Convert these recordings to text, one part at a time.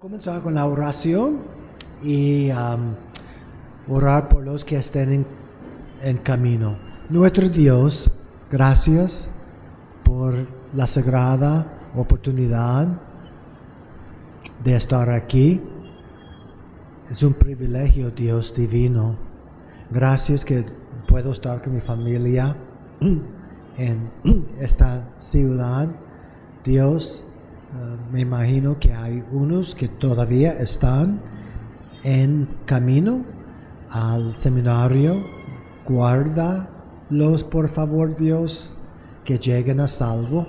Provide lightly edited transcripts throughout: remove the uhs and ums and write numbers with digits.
Comenzar con la oración y orar por los que estén en camino. Nuestro Dios, gracias por la sagrada oportunidad de estar aquí. Es un privilegio, Dios divino. Gracias que puedo estar con mi familia en esta ciudad. Dios, me imagino que hay unos que todavía están en camino al seminario. Guárdalos, por favor, Dios, que lleguen a salvo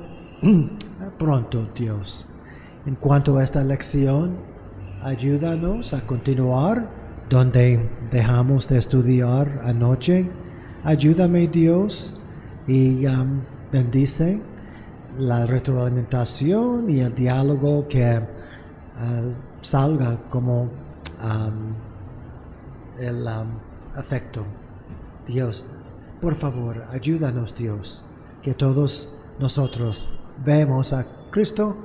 pronto, Dios. En cuanto a esta lección, ayúdanos a continuar donde dejamos de estudiar anoche. Ayúdame, Dios, y bendice la retroalimentación y el diálogo que salga como el afecto. Dios, por favor, ayúdanos, Dios, que todos nosotros vemos a Cristo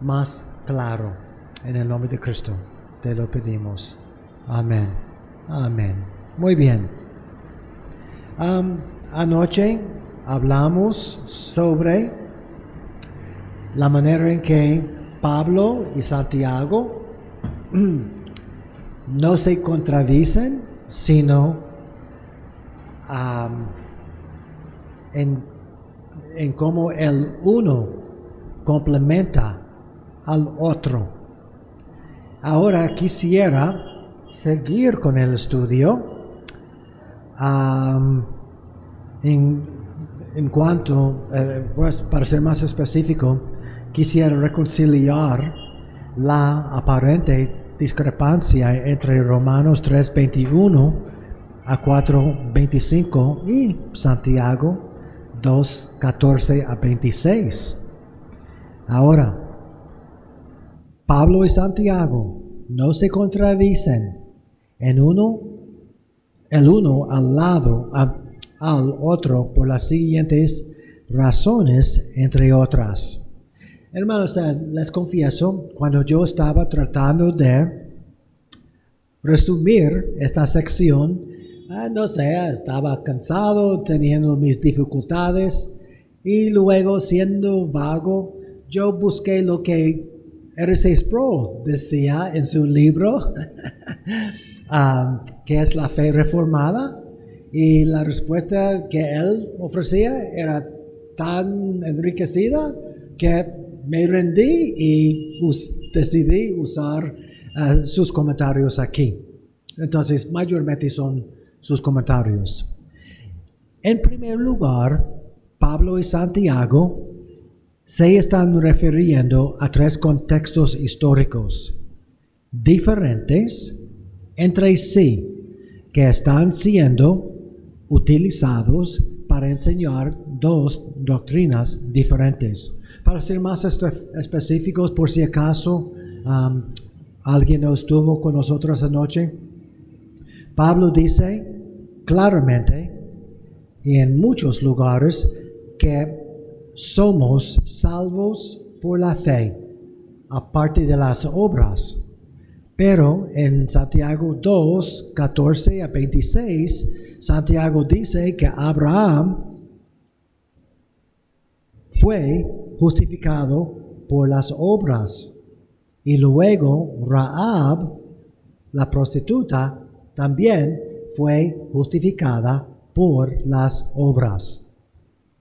más claro. En el nombre de Cristo te lo pedimos. Amén. Amén. Muy bien. Anoche hablamos sobre la manera en que Pablo y Santiago no se contradicen, sino en cómo el uno complementa al otro. Ahora quisiera seguir con el estudio en cuanto, pues para ser más específico, quisiera reconciliar la aparente discrepancia entre Romanos 3:21 a 4:25 y Santiago 2:14 a 26. Ahora, Pablo y Santiago no se contradicen el uno al otro por las siguientes razones, entre otras. Hermanos, les confieso, cuando yo estaba tratando de resumir esta sección, no sé, estaba cansado, teniendo mis dificultades, y luego, siendo vago, yo busqué lo que R.C. Sproul decía en su libro, que es la fe reformada, y la respuesta que él ofrecía era tan enriquecida que me rendí y decidí usar sus comentarios aquí. Entonces, mayormente son sus comentarios. En primer lugar, Pablo y Santiago se están refiriendo a tres contextos históricos diferentes entre sí que están siendo utilizados para enseñar dos doctrinas diferentes. Para ser más específicos, por si acaso alguien no estuvo con nosotros anoche, Pablo dice claramente y en muchos lugares que somos salvos por la fe, aparte de las obras. Pero en Santiago 2:14 a 26, Santiago dice que Abraham fue justificado por las obras y luego Rahab, la prostituta, también fue justificada por las obras.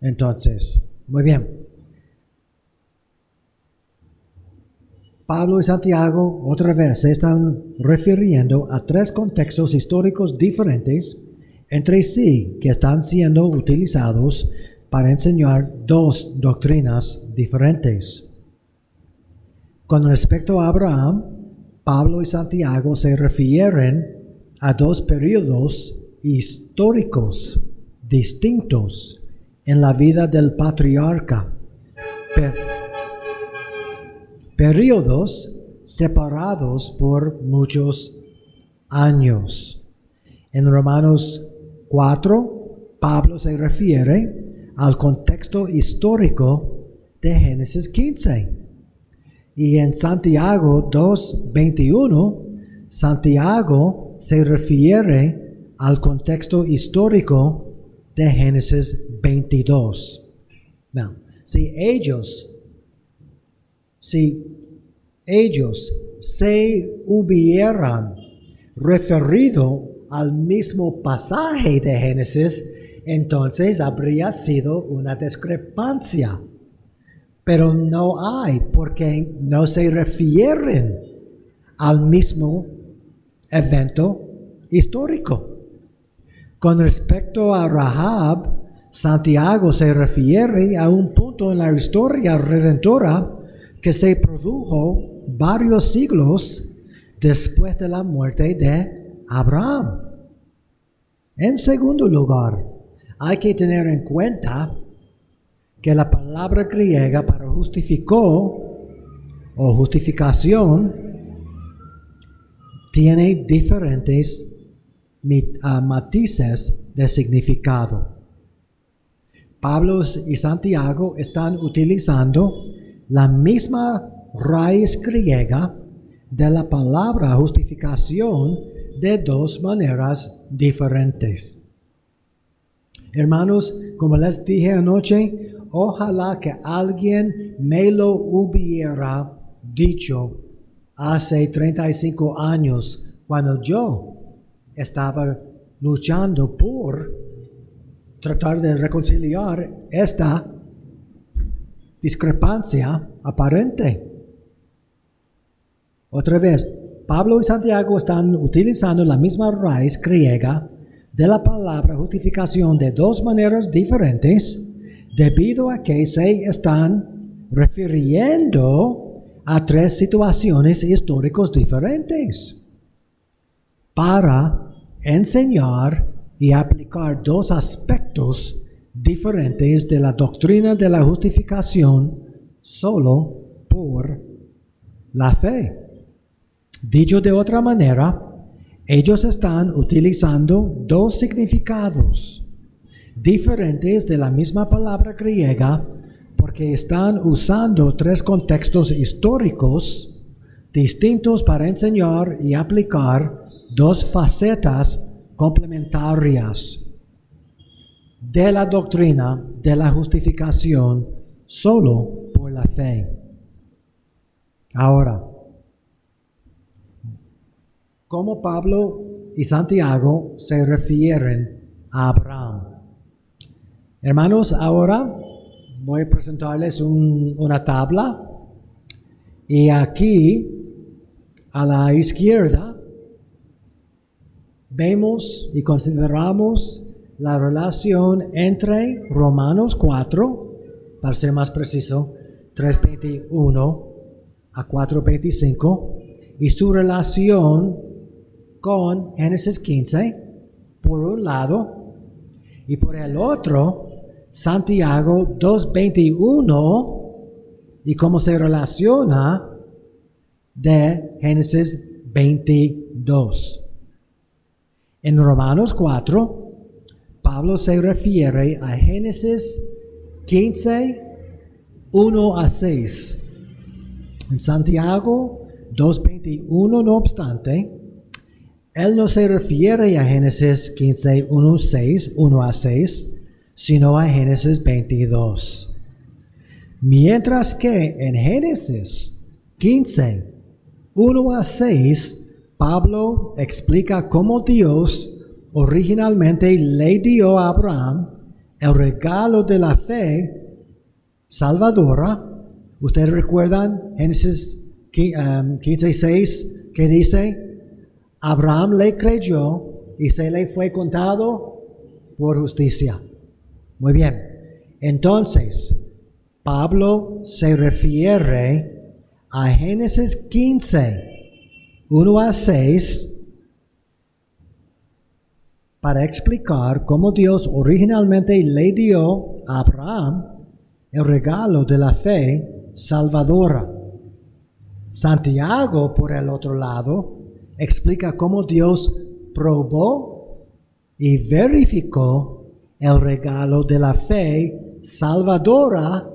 Entonces, muy bien. Pablo y Santiago otra vez se están refiriendo a tres contextos históricos diferentes entre sí que están siendo utilizados para enseñar dos doctrinas diferentes. Con respecto a Abraham, Pablo y Santiago se refieren a dos periodos históricos distintos en la vida del patriarca. Periodos separados por muchos años. En Romanos 4, Pablo se refiere al contexto histórico de Génesis 15. Y en Santiago 2:21, Santiago se refiere al contexto histórico de Génesis 22. Now, si ellos se hubieran referido al mismo pasaje de Génesis, entonces habría sido una discrepancia. Pero no hay, porque no se refieren al mismo evento histórico. Con respecto a Rahab, Santiago se refiere a un punto en la historia redentora que se produjo varios siglos después de la muerte de Abraham. En segundo lugar, hay que tener en cuenta que la palabra griega para justificó o justificación tiene diferentes matices de significado. Pablo y Santiago están utilizando la misma raíz griega de la palabra justificación de dos maneras diferentes. Hermanos, como les dije anoche, ojalá que alguien me lo hubiera dicho hace 35 años cuando yo estaba luchando por tratar de reconciliar esta discrepancia aparente. Otra vez, Pablo y Santiago están utilizando la misma raíz griega de la palabra justificación de dos maneras diferentes, debido a que se están refiriendo a tres situaciones históricas diferentes para enseñar y aplicar dos aspectos diferentes de la doctrina de la justificación solo por la fe. Dicho de otra manera, ellos están utilizando dos significados diferentes de la misma palabra griega porque están usando tres contextos históricos distintos para enseñar y aplicar dos facetas complementarias de la doctrina de la justificación solo por la fe. Ahora, ¿cómo Pablo y Santiago se refieren a Abraham? Hermanos, ahora voy a presentarles una tabla y aquí a la izquierda vemos y consideramos la relación entre Romanos 4, para ser más preciso, 3:21 a 4:25, y su relación con Génesis 15, por un lado, y por el otro, Santiago 2:21, y cómo se relaciona de Génesis 22. En Romanos 4, Pablo se refiere a Génesis 15, 1 a 6. En Santiago 2:21, no obstante, él no se refiere a Génesis 15, 1 a 6, sino a Génesis 22. Mientras que en Génesis 15, 1 a 6, Pablo explica cómo Dios originalmente le dio a Abraham el regalo de la fe salvadora. ¿Ustedes recuerdan Génesis 15, 6, que dice: Abraham le creyó y se le fue contado por justicia? Muy bien. Entonces, Pablo se refiere a Génesis 15, 1 a 6, para explicar cómo Dios originalmente le dio a Abraham el regalo de la fe salvadora. Santiago, por el otro lado, explica cómo Dios probó y verificó el regalo de la fe salvadora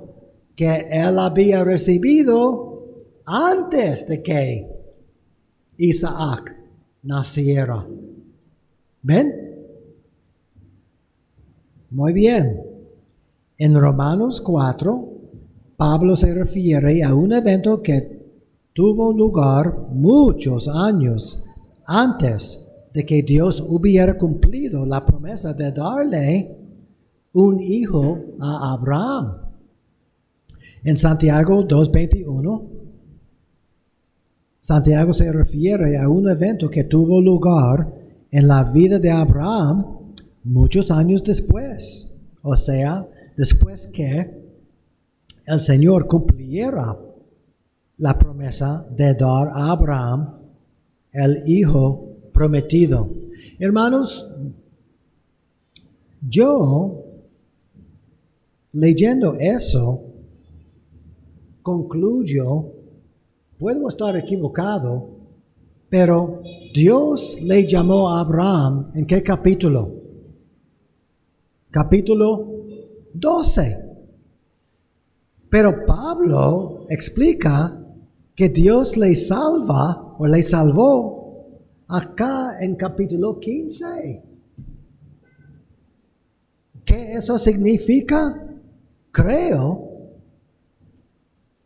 que él había recibido antes de que Isaac naciera. ¿Ven? Muy bien. En Romanos 4, Pablo se refiere a un evento que tuvo lugar muchos años antes de que Dios hubiera cumplido la promesa de darle un hijo a Abraham. En Santiago 2:21, Santiago se refiere a un evento que tuvo lugar en la vida de Abraham muchos años después. O sea, después que el Señor cumpliera la promesa de dar a Abraham el hijo prometido. Hermanos, yo leyendo eso concluyo, puedo estar equivocado, pero Dios le llamó a Abraham ¿en qué capítulo? Capítulo 12. Pero Pablo explica que Dios le salva o le salvó acá en capítulo 15. ¿Qué eso significa? Creo,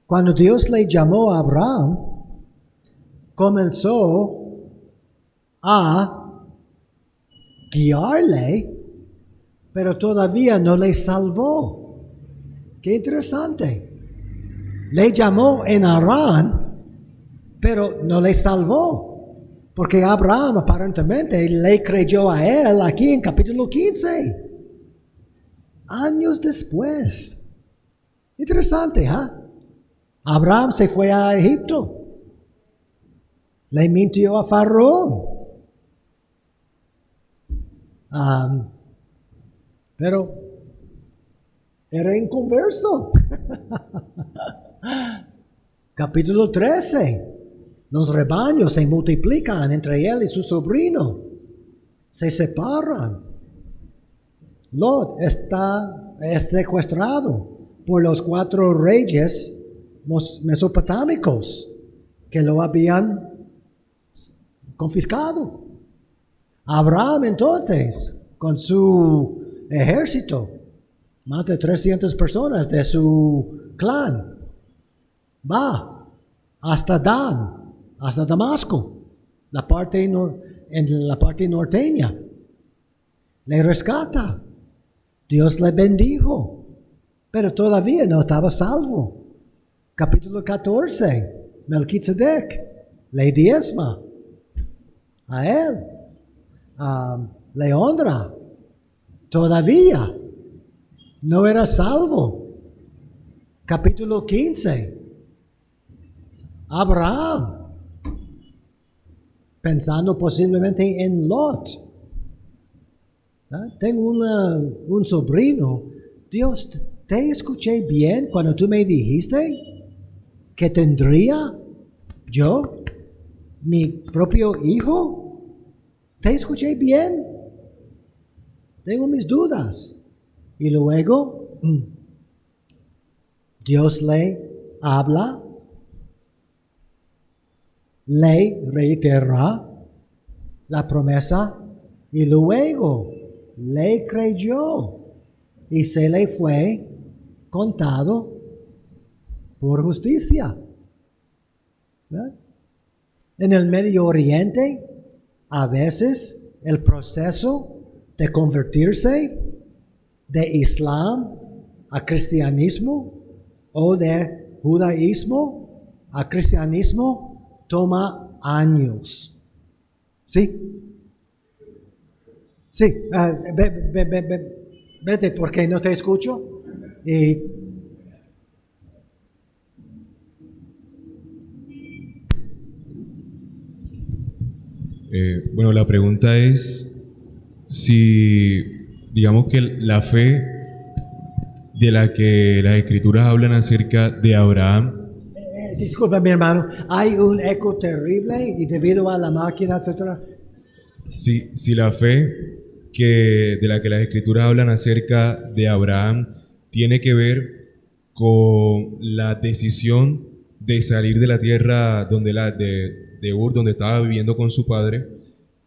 cuando Dios le llamó a Abraham, comenzó a guiarle, pero todavía no le salvó. Qué interesante. Le llamó en Harán, pero no le salvó. Porque Abraham aparentemente le creyó a él aquí en capítulo 15. Años después. Interesante, ¿ah? Abraham se fue a Egipto. Le mintió a Faraón. Pero era inconverso. Capítulo 13. Los rebaños se multiplican entre él y su sobrino. Se separan. Lot es secuestrado por los 4 reyes mesopotámicos que lo habían confiscado. Abraham entonces, con su ejército, más de 300 personas de su clan, va hasta Dan, hasta Damasco, en la parte norteña. Le rescata. Dios le bendijo, pero todavía no estaba salvo. Capítulo 14, Melquisedec le diezma a él, le honra. Todavía no era salvo. Capítulo 15, Abraham, pensando posiblemente en Lot. Tengo un sobrino. Dios, ¿te escuché bien cuando tú me dijiste que tendría yo mi propio hijo? ¿Te escuché bien? Tengo mis dudas. Y luego Dios le habla, le reitera la promesa y luego le creyó y se le fue contado por justicia. ¿Verdad? En el Medio Oriente, a veces el proceso de convertirse de Islam a cristianismo o de judaísmo a cristianismo toma años. ¿Sí? Sí, vete porque no te escucho. Bueno, la pregunta es si, digamos que la fe de la que las escrituras hablan acerca de Abraham. Disculpa, mi hermano, hay un eco terrible y debido a la máquina, etcétera. Si la fe de la que las escrituras hablan acerca de Abraham tiene que ver con la decisión de salir de la tierra de Ur, donde estaba viviendo con su padre,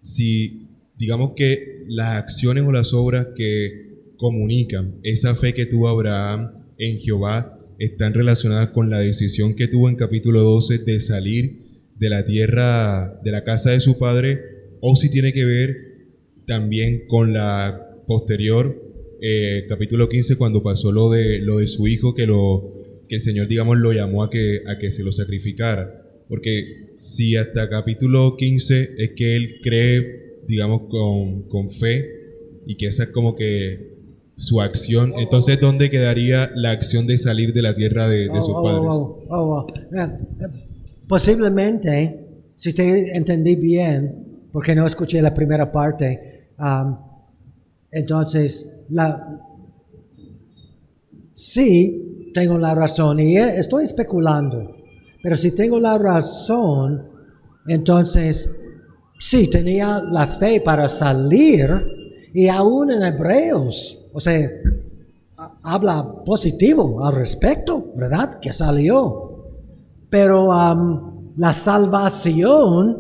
si digamos que las acciones o las obras que comunican esa fe que tuvo Abraham en Jehová están relacionadas con la decisión que tuvo en capítulo 12 de salir de la tierra, de la casa de su padre, o si tiene que ver también con la posterior, capítulo 15, cuando pasó lo de su hijo, que el Señor, digamos, lo llamó a que se lo sacrificara. Porque si hasta capítulo 15 es que él cree, digamos, con fe, y que esa es como que su acción, entonces ¿dónde quedaría la acción de salir de la tierra de sus padres? Posiblemente, si te entendí bien, porque no escuché la primera parte, entonces, sí, tengo la razón y estoy especulando, pero si tengo la razón, entonces, sí, tenía la fe para salir, y aún en Hebreos, o sea, habla positivo al respecto, ¿verdad? Que salió. Pero la salvación,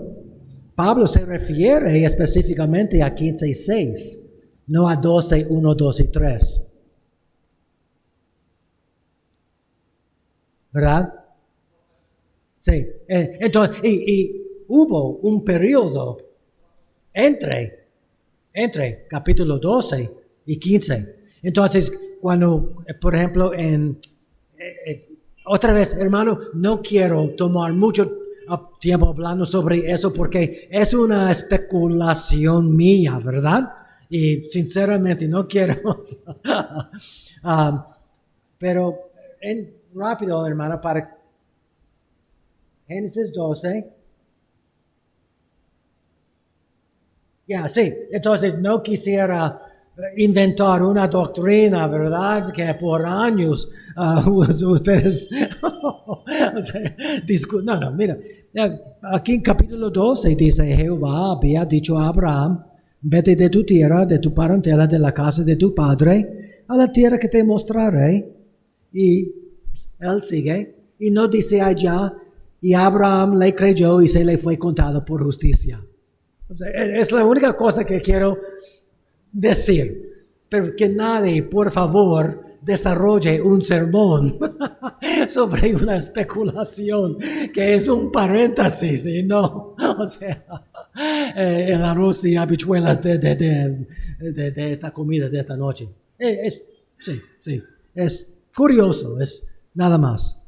Pablo se refiere específicamente a 15:6, no a 12:1, 2 y 3. ¿Verdad? Sí. Entonces, y hubo un periodo entre capítulo 12 y 15. Entonces, cuando, por ejemplo, otra vez, hermano, no quiero tomar mucho tiempo hablando sobre eso porque es una especulación mía, ¿verdad? Y sinceramente no quiero. Pero rápido, hermano, para Génesis 12. Sí, entonces no quisiera inventar una doctrina, ¿verdad? Que por años ustedes no, mira, aquí en capítulo 12 dice: Jehová había dicho a Abraham: vete de tu tierra, de tu parentela, de la casa de tu padre, a la tierra que te mostraré. Y él sigue, y no dice allá, y Abraham le creyó y se le fue contado por justicia. Es la única cosa que quiero decir. Pero que nadie, por favor, desarrolle un sermón sobre una especulación que es un paréntesis y no, o sea, el arroz y habichuelas de esta comida de esta noche. Sí, es curioso, es nada más.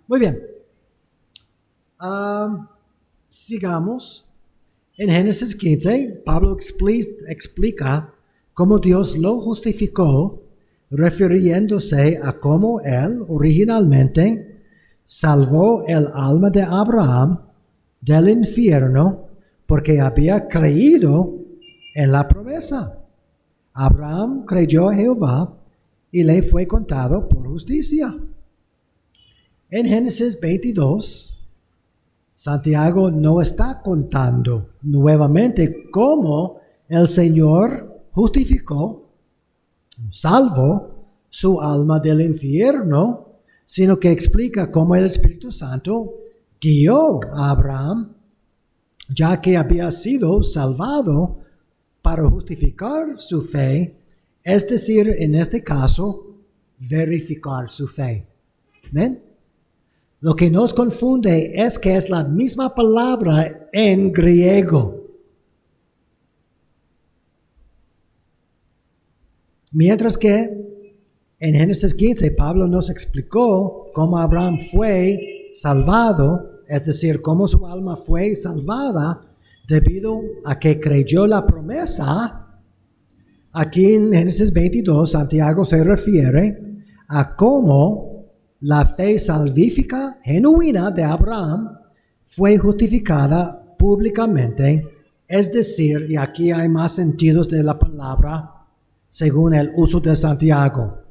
Muy bien. Sigamos. En Génesis 15, Pablo explica cómo Dios lo justificó, refiriéndose a cómo Él originalmente salvó el alma de Abraham del infierno porque había creído en la promesa. Abraham creyó a Jehová y le fue contado por justicia. En Génesis 22, Santiago no está contando nuevamente cómo el Señor justificó, salvó su alma del infierno, sino que explica cómo el Espíritu Santo guió a Abraham, ya que había sido salvado para justificar su fe, es decir, en este caso, verificar su fe. ¿Ven? Lo que nos confunde es que es la misma palabra en griego. Mientras que en Génesis 15 Pablo nos explicó cómo Abraham fue salvado, es decir, cómo su alma fue salvada debido a que creyó la promesa. Aquí en Génesis 22 Santiago se refiere a cómo la fe salvífica genuina de Abraham fue justificada públicamente, es decir, y aquí hay más sentidos de la palabra según el uso de Santiago.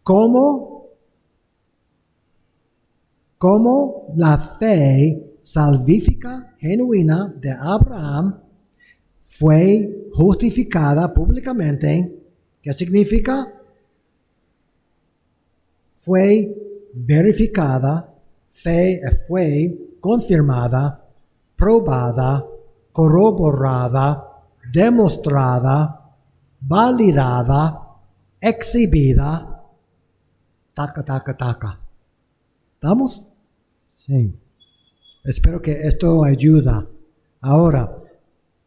¿Cómo la fe salvífica genuina de Abraham fue justificada públicamente? ¿Qué significa? fue verificada, fe fue confirmada, probada, corroborada, demostrada, validada, exhibida, taca, taca, taca. ¿Estamos? Sí. Espero que esto ayuda. Ahora,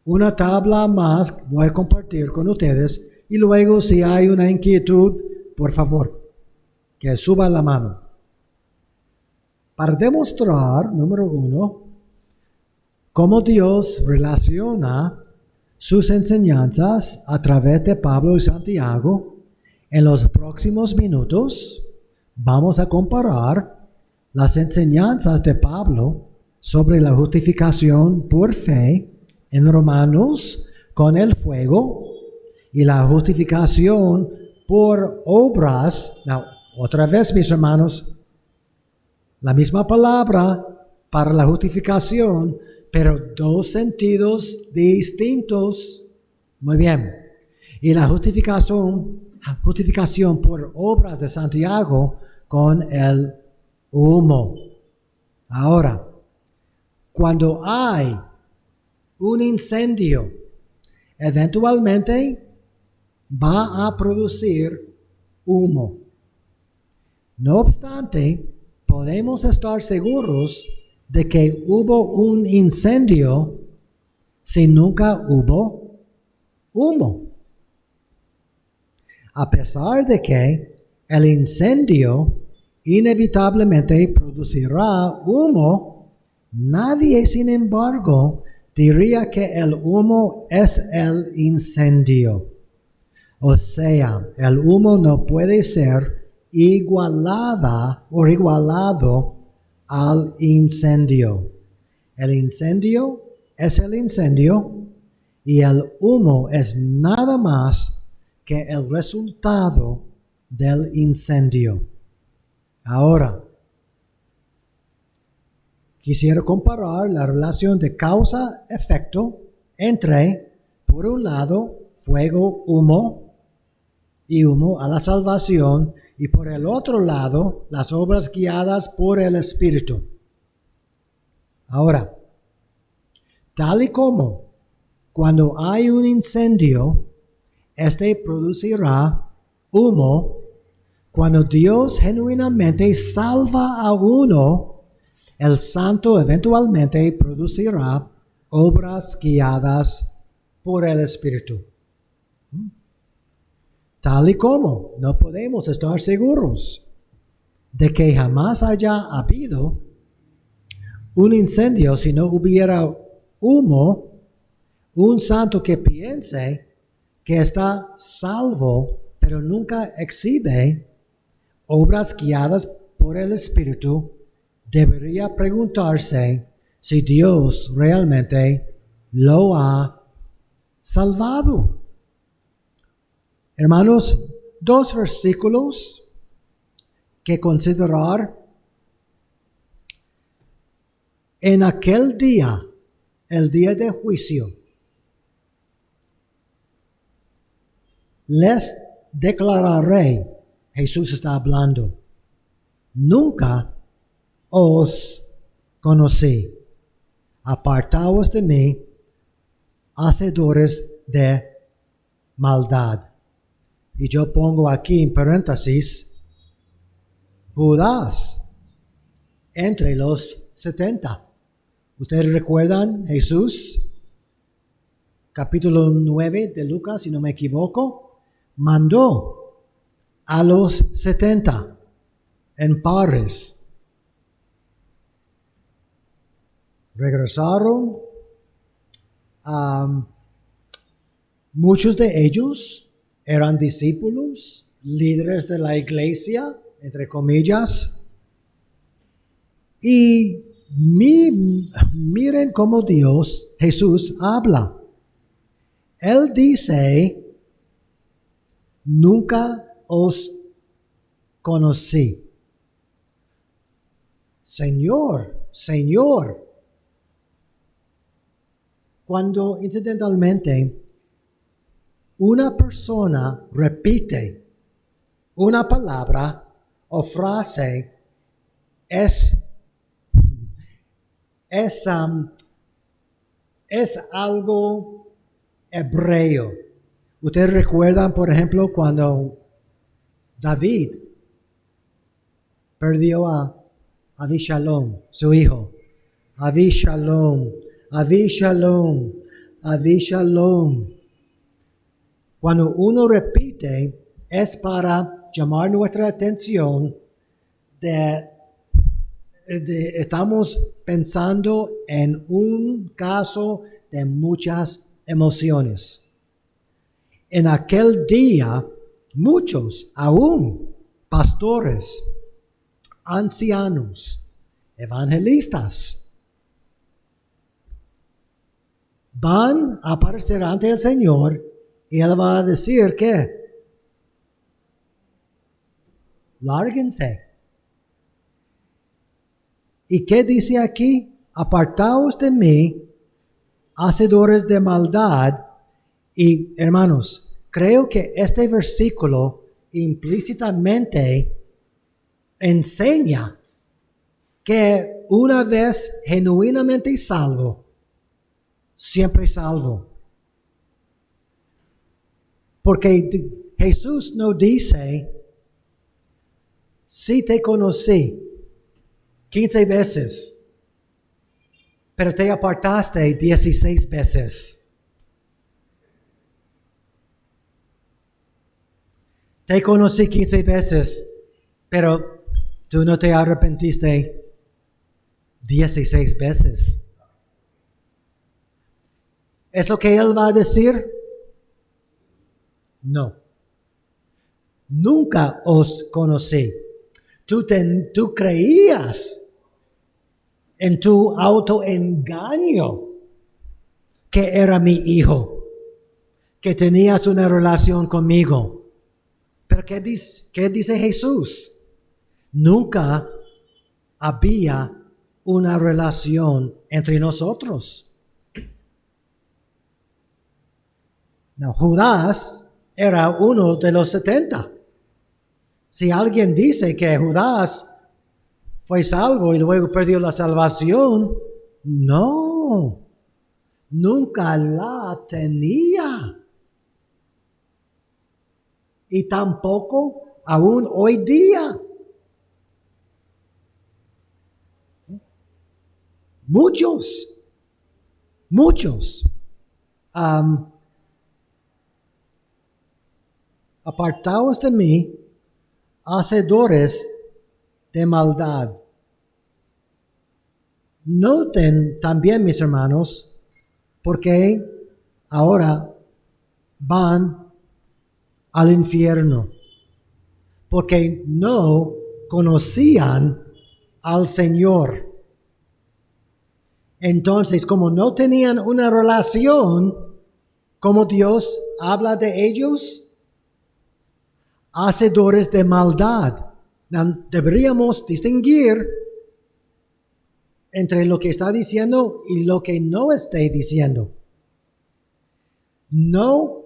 una tabla más voy a compartir con ustedes y luego si hay una inquietud, por favor, que suba la mano. Para demostrar, número 1, cómo Dios relaciona sus enseñanzas a través de Pablo y Santiago, en los próximos minutos vamos a comparar las enseñanzas de Pablo sobre la justificación por fe en Romanos con el fuego y la justificación por obras. Otra vez, mis hermanos, la misma palabra para la justificación, pero dos sentidos distintos. Muy bien. Y la justificación por obras de Santiago con el humo. Ahora, cuando hay un incendio, eventualmente va a producir humo. No obstante, podemos estar seguros de que hubo un incendio si nunca hubo humo. A pesar de que el incendio inevitablemente producirá humo, nadie, sin embargo, diría que el humo es el incendio. O sea, el humo no puede ser igualado al incendio. El incendio es el incendio y el humo es nada más que el resultado del incendio. Ahora, quisiera comparar la relación de causa-efecto entre, por un lado, fuego, humo y humo a la salvación, y por el otro lado, las obras guiadas por el Espíritu. Ahora, tal y como cuando hay un incendio, este producirá humo. Cuando Dios genuinamente salva a uno, el santo eventualmente producirá obras guiadas por el Espíritu. Tal y como no podemos estar seguros de que jamás haya habido un incendio si no hubiera humo, un santo que piense que está salvo, pero nunca exhibe obras guiadas por el Espíritu, debería preguntarse si Dios realmente lo ha salvado. Hermanos, 2 versículos que considerar. En aquel día, el día de juicio, les declararé, Jesús está hablando, nunca os conocí, apartaos de mí, hacedores de maldad. Y yo pongo aquí en paréntesis, Judas, entre los 70. ¿Ustedes recuerdan Jesús? Capítulo 9 de Lucas, si no me equivoco, mandó a los 70 en pares. Regresaron. Muchos de ellos eran discípulos, líderes de la iglesia, entre comillas. Y miren cómo Jesús habla. Él dice, nunca os conocí. Señor, Señor. Cuando incidentalmente una persona repite una palabra o frase es algo hebreo. Ustedes recuerdan, por ejemplo, cuando David perdió a Abishalom, su hijo. Abishalom, Abishalom, Abishalom. Cuando uno repite, es para llamar nuestra atención estamos pensando en un caso de muchas emociones. En aquel día, muchos, aún pastores, ancianos, evangelistas, van a aparecer ante el Señor y Él va a decir que lárguense. ¿Y qué dice aquí? Apartaos de mí, hacedores de maldad. Y hermanos, creo que este versículo implícitamente enseña que una vez genuinamente salvo, siempre salvo. Porque Jesús no dice, sí te conocí 15 veces, pero te apartaste 16 veces. Te conocí 15 veces, pero tú no te arrepentiste 16 veces. ¿Es lo que Él va a decir? No. Nunca os conocí. Tú creías en tu autoengaño que era mi hijo, que tenías una relación conmigo. Pero ¿qué dice Jesús? Nunca había una relación entre nosotros. No, Judas era uno de los 70. Si alguien dice que Judas fue salvo y luego perdió la salvación, no, nunca la tenía. Y tampoco aún hoy día. Muchos. Apartaos de mí, hacedores de maldad. Noten también, mis hermanos, porque ahora van al infierno, porque no conocían al Señor. Entonces, como no tenían una relación, como Dios habla de ellos, hacedores de maldad. Deberíamos distinguir entre lo que está diciendo y lo que no está diciendo. No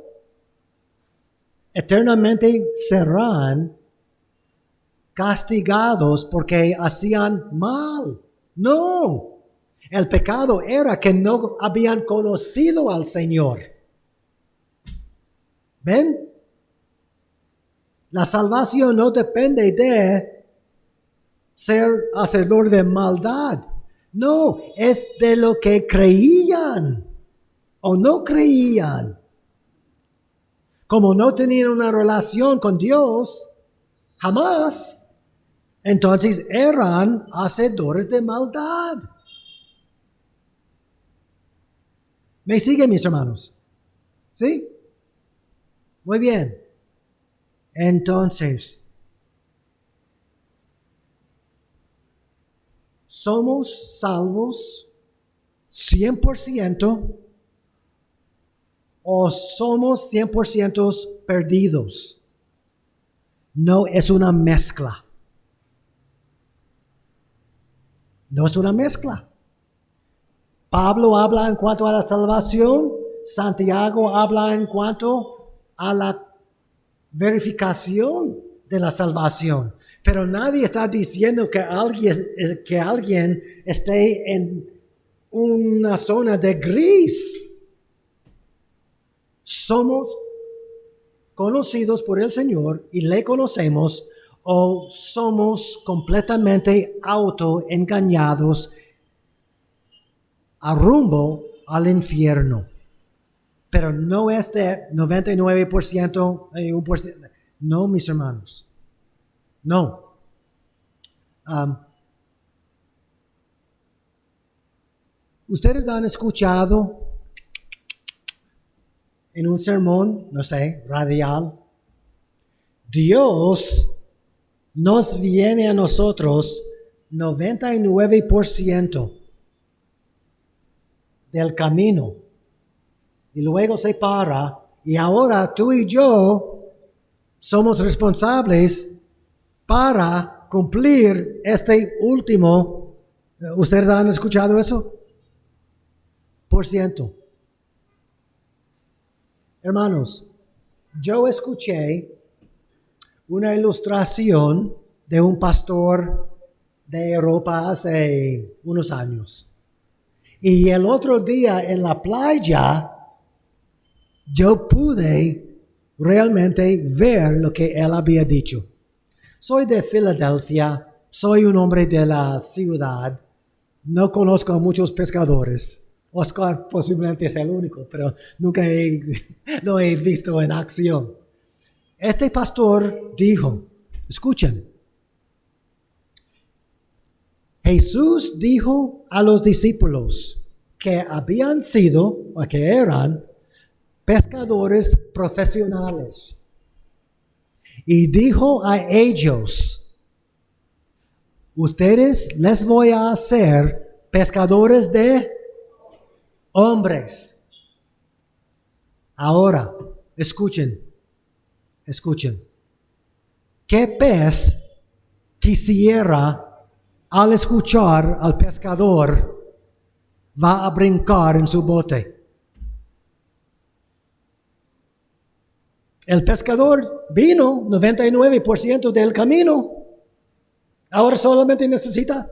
eternamente serán castigados porque hacían mal. No. El pecado era que no habían conocido al Señor. ¿Ven? La salvación no depende de ser hacedor de maldad. No, es de lo que creían o no creían. Como no tenían una relación con Dios, jamás, entonces eran hacedores de maldad. ¿Me siguen, mis hermanos? ¿Sí? Muy bien. Entonces, ¿somos salvos 100% o somos 100% perdidos? No es una mezcla. No es una mezcla. Pablo habla en cuanto a la salvación, Santiago habla en cuanto a la verificación de la salvación. Pero nadie está diciendo que alguien esté en una zona de gris. Somos conocidos por el Señor y le conocemos, o somos completamente autoengañados a rumbo al infierno. Pero no es de 99%, 1%. No, mis hermanos. No. Ustedes han escuchado en un sermón, no sé, radial, Dios nos viene a nosotros 99% del camino y luego se para, y ahora tú y yo somos responsables para cumplir este último. ¿Ustedes han escuchado eso? Por ciento. Hermanos, yo escuché una ilustración de un pastor de Europa hace unos años. Y el otro día en la playa, yo pude realmente ver lo que él había dicho. Soy de Filadelfia, soy un hombre de la ciudad, no conozco a muchos pescadores. Oscar posiblemente es el único, pero nunca lo he visto en acción. Este pastor dijo, escuchen, Jesús dijo a los discípulos que habían sido, o que eran, pescadores profesionales. Y dijo a ellos, ustedes les voy a hacer pescadores de hombres. Ahora, escuchen. ¿Qué pez quisiera, al escuchar al pescador, va a brincar en su bote? El pescador vino 99% del camino. Ahora solamente necesita.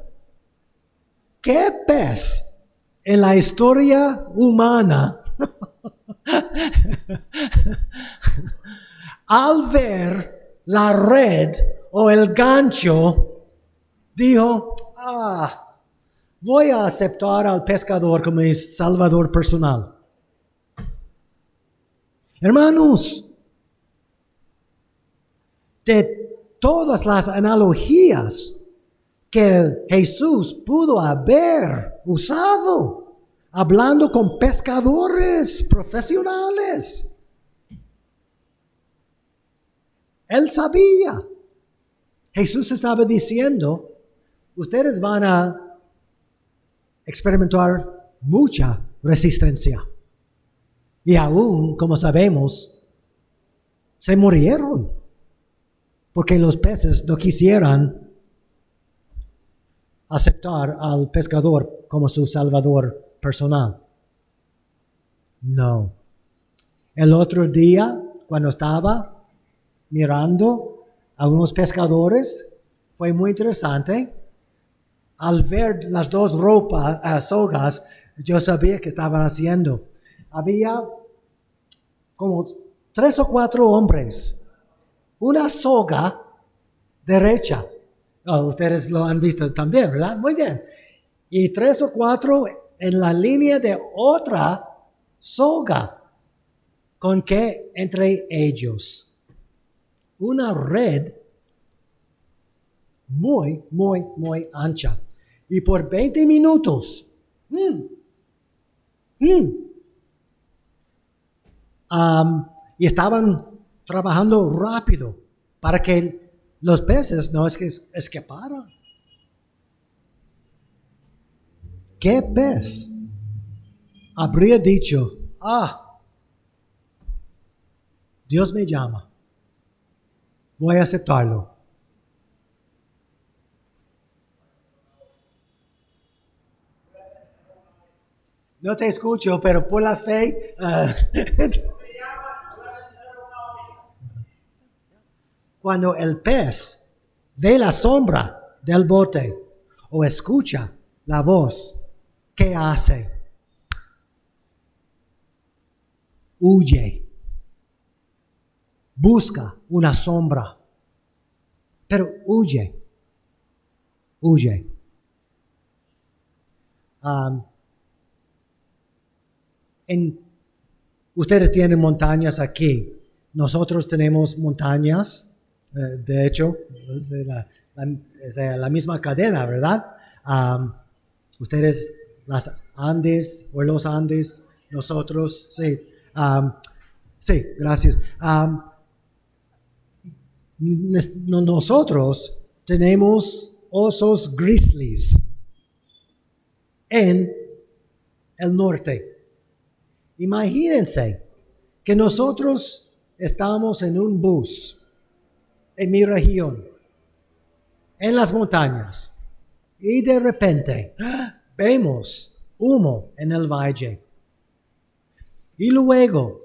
¿Qué pez en la historia humana al ver la red o el gancho dijo, voy a aceptar al pescador como mi salvador personal? Hermanos, de todas las analogías que Jesús pudo haber usado, hablando con pescadores profesionales, él sabía. Jesús estaba diciendo, ustedes van a experimentar mucha resistencia. Y aún, como sabemos, se murieron. Porque los peces no quisieran aceptar al pescador como su salvador personal. No. El otro día, cuando estaba mirando a unos pescadores, fue muy interesante. Al ver las dos sogas, yo sabía que estaban haciendo. Había como 3 o 4 hombres. Una soga derecha. Ustedes lo han visto también, ¿verdad? Muy bien. Y 3 o 4 en la línea de otra soga. ¿Con qué? Entre ellos una red muy, muy, muy ancha. Y por 20 minutos, y estaban trabajando rápido para que los peces no escaparan. ¿Qué pez habría dicho, Dios me llama, voy a aceptarlo? No te escucho, pero por la fe. Cuando el pez ve la sombra del bote o escucha la voz, ¿qué hace? Huye. Busca una sombra, pero huye. Ustedes tienen montañas aquí. Nosotros tenemos montañas, de hecho, es de la misma cadena, ¿verdad? Ustedes, las Andes o los Andes, nosotros, sí. Sí, gracias. Nosotros tenemos osos grizzlies en el norte. Imagínense que nosotros estamos en un bus en mi región, en las montañas, y de repente vemos humo en el valle. Y luego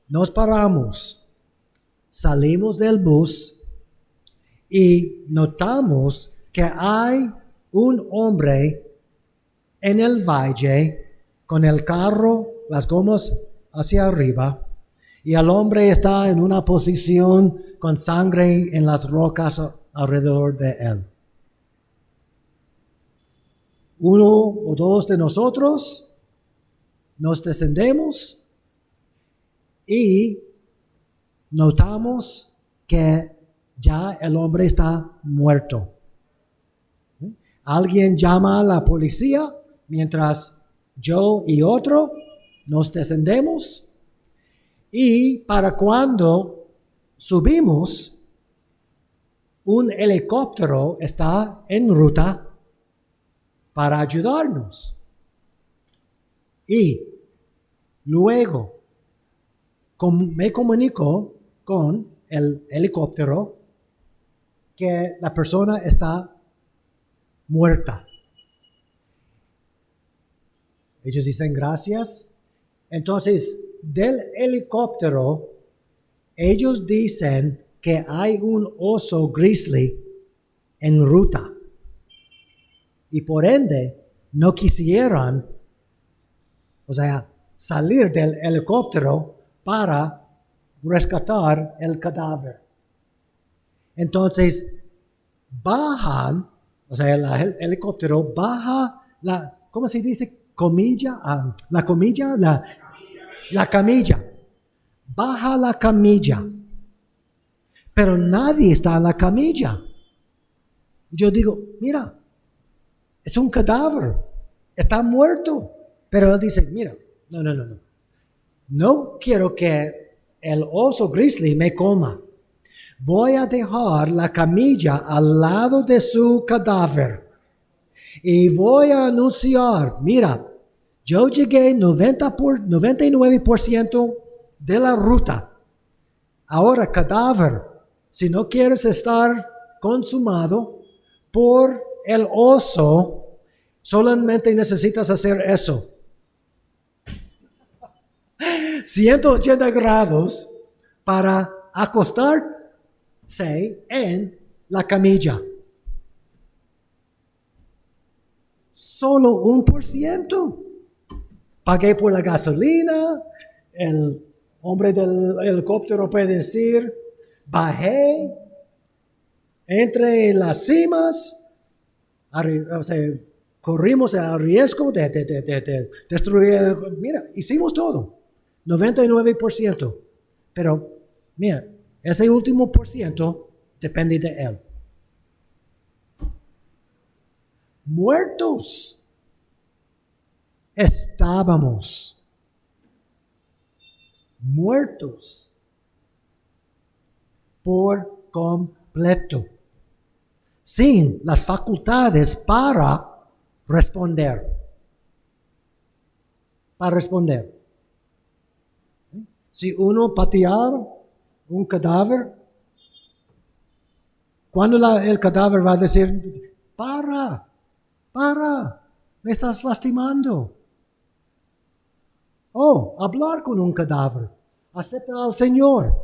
nos paramos, salimos del bus y notamos que hay un hombre en el valle con el carro, las gomas hacia arriba, y el hombre está en una posición con sangre en las rocas alrededor de él. Uno o dos de nosotros nos descendemos y notamos que ya el hombre está muerto. Alguien llama a la policía mientras yo y otro nos descendemos, y para cuando subimos, un helicóptero está en ruta para ayudarnos. Y luego me comunicó con el helicóptero que la persona está muerta. Ellos dicen gracias. Entonces, del helicóptero, ellos dicen que hay un oso grizzly en ruta. Y por ende, no quisieran, salir del helicóptero para rescatar el cadáver. Entonces, bajan, el helicóptero baja ¿cómo se dice? La camilla. Baja la camilla. Pero nadie está en la camilla. Yo digo, mira, es un cadáver. Está muerto. Pero él dice, mira, no. No quiero que el oso grizzly me coma. Voy a dejar la camilla al lado de su cadáver. Y voy a anunciar, mira, yo llegué 99% de la ruta. Ahora, cadáver, si no quieres estar consumado por el oso, solamente necesitas hacer eso. 180 grados para acostarse en la camilla. Solo 1%. Pagué por la gasolina. El hombre del helicóptero puede decir, bajé entre las cimas, corrimos el riesgo de destruir. Mira, hicimos todo. 99%. Pero, mira, ese último % depende de él. Muertos estábamos. Muertos por completo. Sin las facultades para responder. Si uno pateara un cadáver, cuando el cadáver va a decir, para, me estás lastimando. Hablar con un cadáver. Acepta al Señor.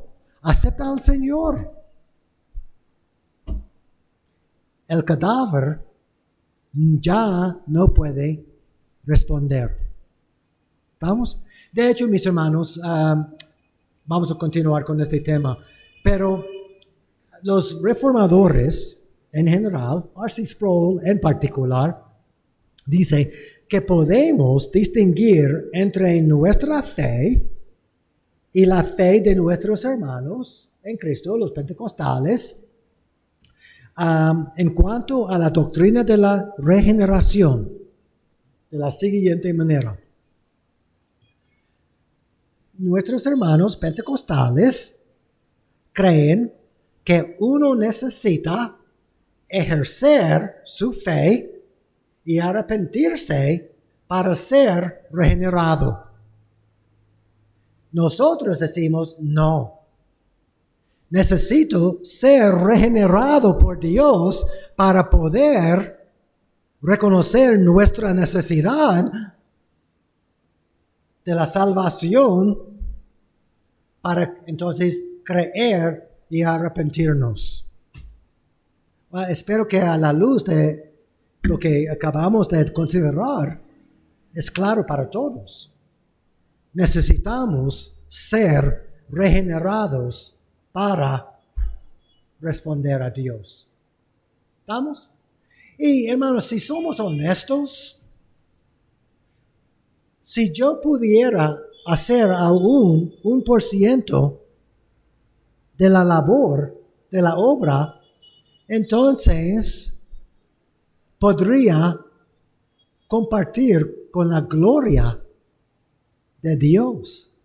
el cadáver ya no puede responder. ¿Estamos? De hecho, mis hermanos, vamos a continuar con este tema, pero los reformadores en general, R.C. Sproul en particular, dice que podemos distinguir entre nuestra fe y la fe de nuestros hermanos en Cristo, los pentecostales, en cuanto a la doctrina de la regeneración, de la siguiente manera. Nuestros hermanos pentecostales creen que uno necesita ejercer su fe y arrepentirse para ser regenerado. Nosotros decimos no. Necesito ser regenerado por Dios para poder reconocer nuestra necesidad de la salvación para entonces creer y arrepentirnos. Well, espero que a la luz de lo que acabamos de considerar es claro para todos. Necesitamos ser regenerados para responder a Dios. ¿Estamos? Y hermanos, si somos honestos, si yo pudiera hacer aún 1% de la labor, de la obra, entonces podría compartir con la gloria de Dios.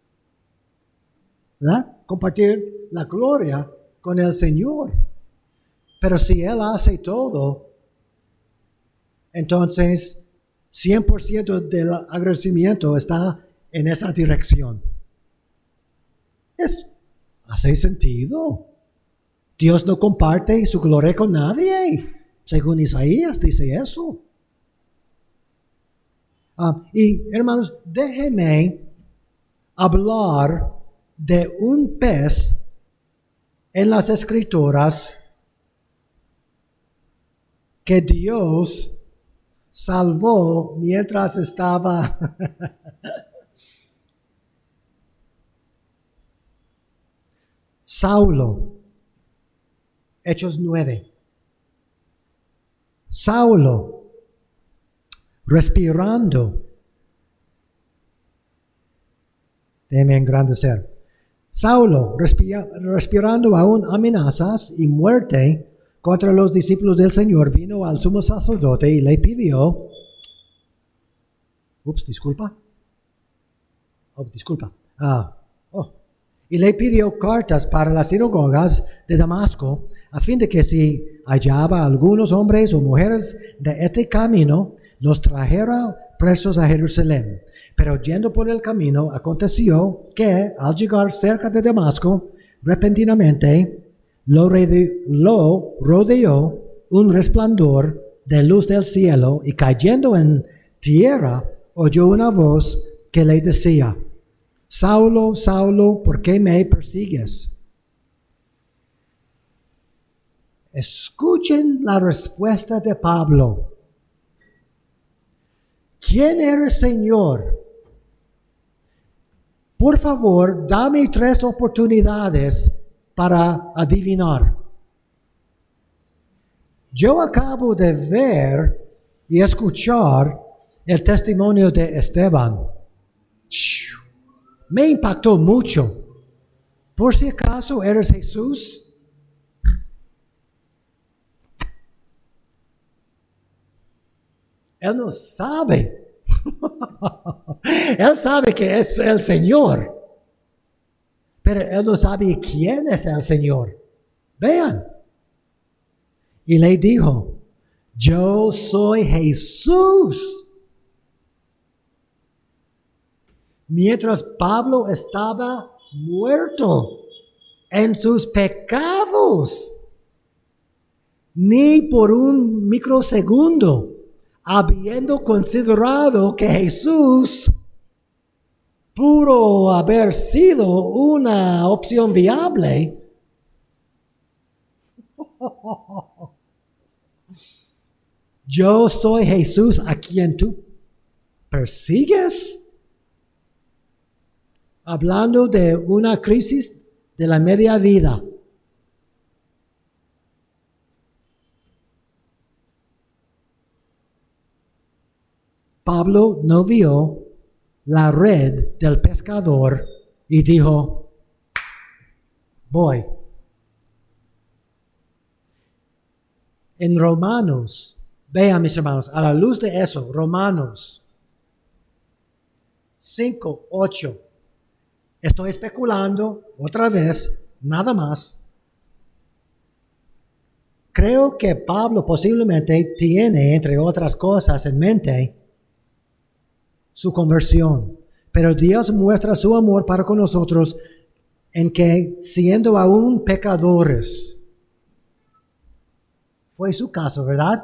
¿Verdad? Compartir la gloria con el Señor. Pero si Él hace todo, entonces 100% del agradecimiento está en esa dirección. Hace sentido. Dios no comparte su gloria con nadie. Según Isaías dice eso. Y hermanos, déjenme hablar de un pez en las Escrituras que Dios salvó mientras estaba Saulo. Hechos 9. Saulo, respirando. Déjeme engrandecer. Saulo, respirando aún amenazas y muerte contra los discípulos del Señor, vino al sumo sacerdote y le pidió, y le pidió cartas para las sinagogas de Damasco, a fin de que si hallaba algunos hombres o mujeres de este camino, los trajera presos a Jerusalén. Pero yendo por el camino, aconteció que al llegar cerca de Damasco, repentinamente lo rodeó un resplandor de luz del cielo, y cayendo en tierra, oyó una voz que le decía, Saulo, Saulo, ¿por qué me persigues? Escuchen la respuesta de Pablo. ¿Quién eres, Señor? Por favor, dame 3 oportunidades para adivinar. Yo acabo de ver y escuchar el testimonio de Esteban. Me impactó mucho. Por si acaso eres Jesús. Él no sabe. Él sabe que es el Señor. Pero él no sabe quién es el Señor. Vean. Y le dijo, yo soy Jesús. Mientras Pablo estaba muerto en sus pecados, ni por un microsegundo, habiendo considerado que Jesús pudo haber sido una opción viable, yo soy Jesús a quien tú persigues. Hablando de una crisis de la media vida. Pablo no vio la red del pescador y dijo, voy. En Romanos, vean mis hermanos, a la luz de eso, Romanos 5:8. Estoy especulando otra vez, nada más. Creo que Pablo posiblemente tiene, entre otras cosas, en mente su conversión. Pero Dios muestra su amor para con nosotros en que, siendo aún pecadores, fue su caso, ¿verdad?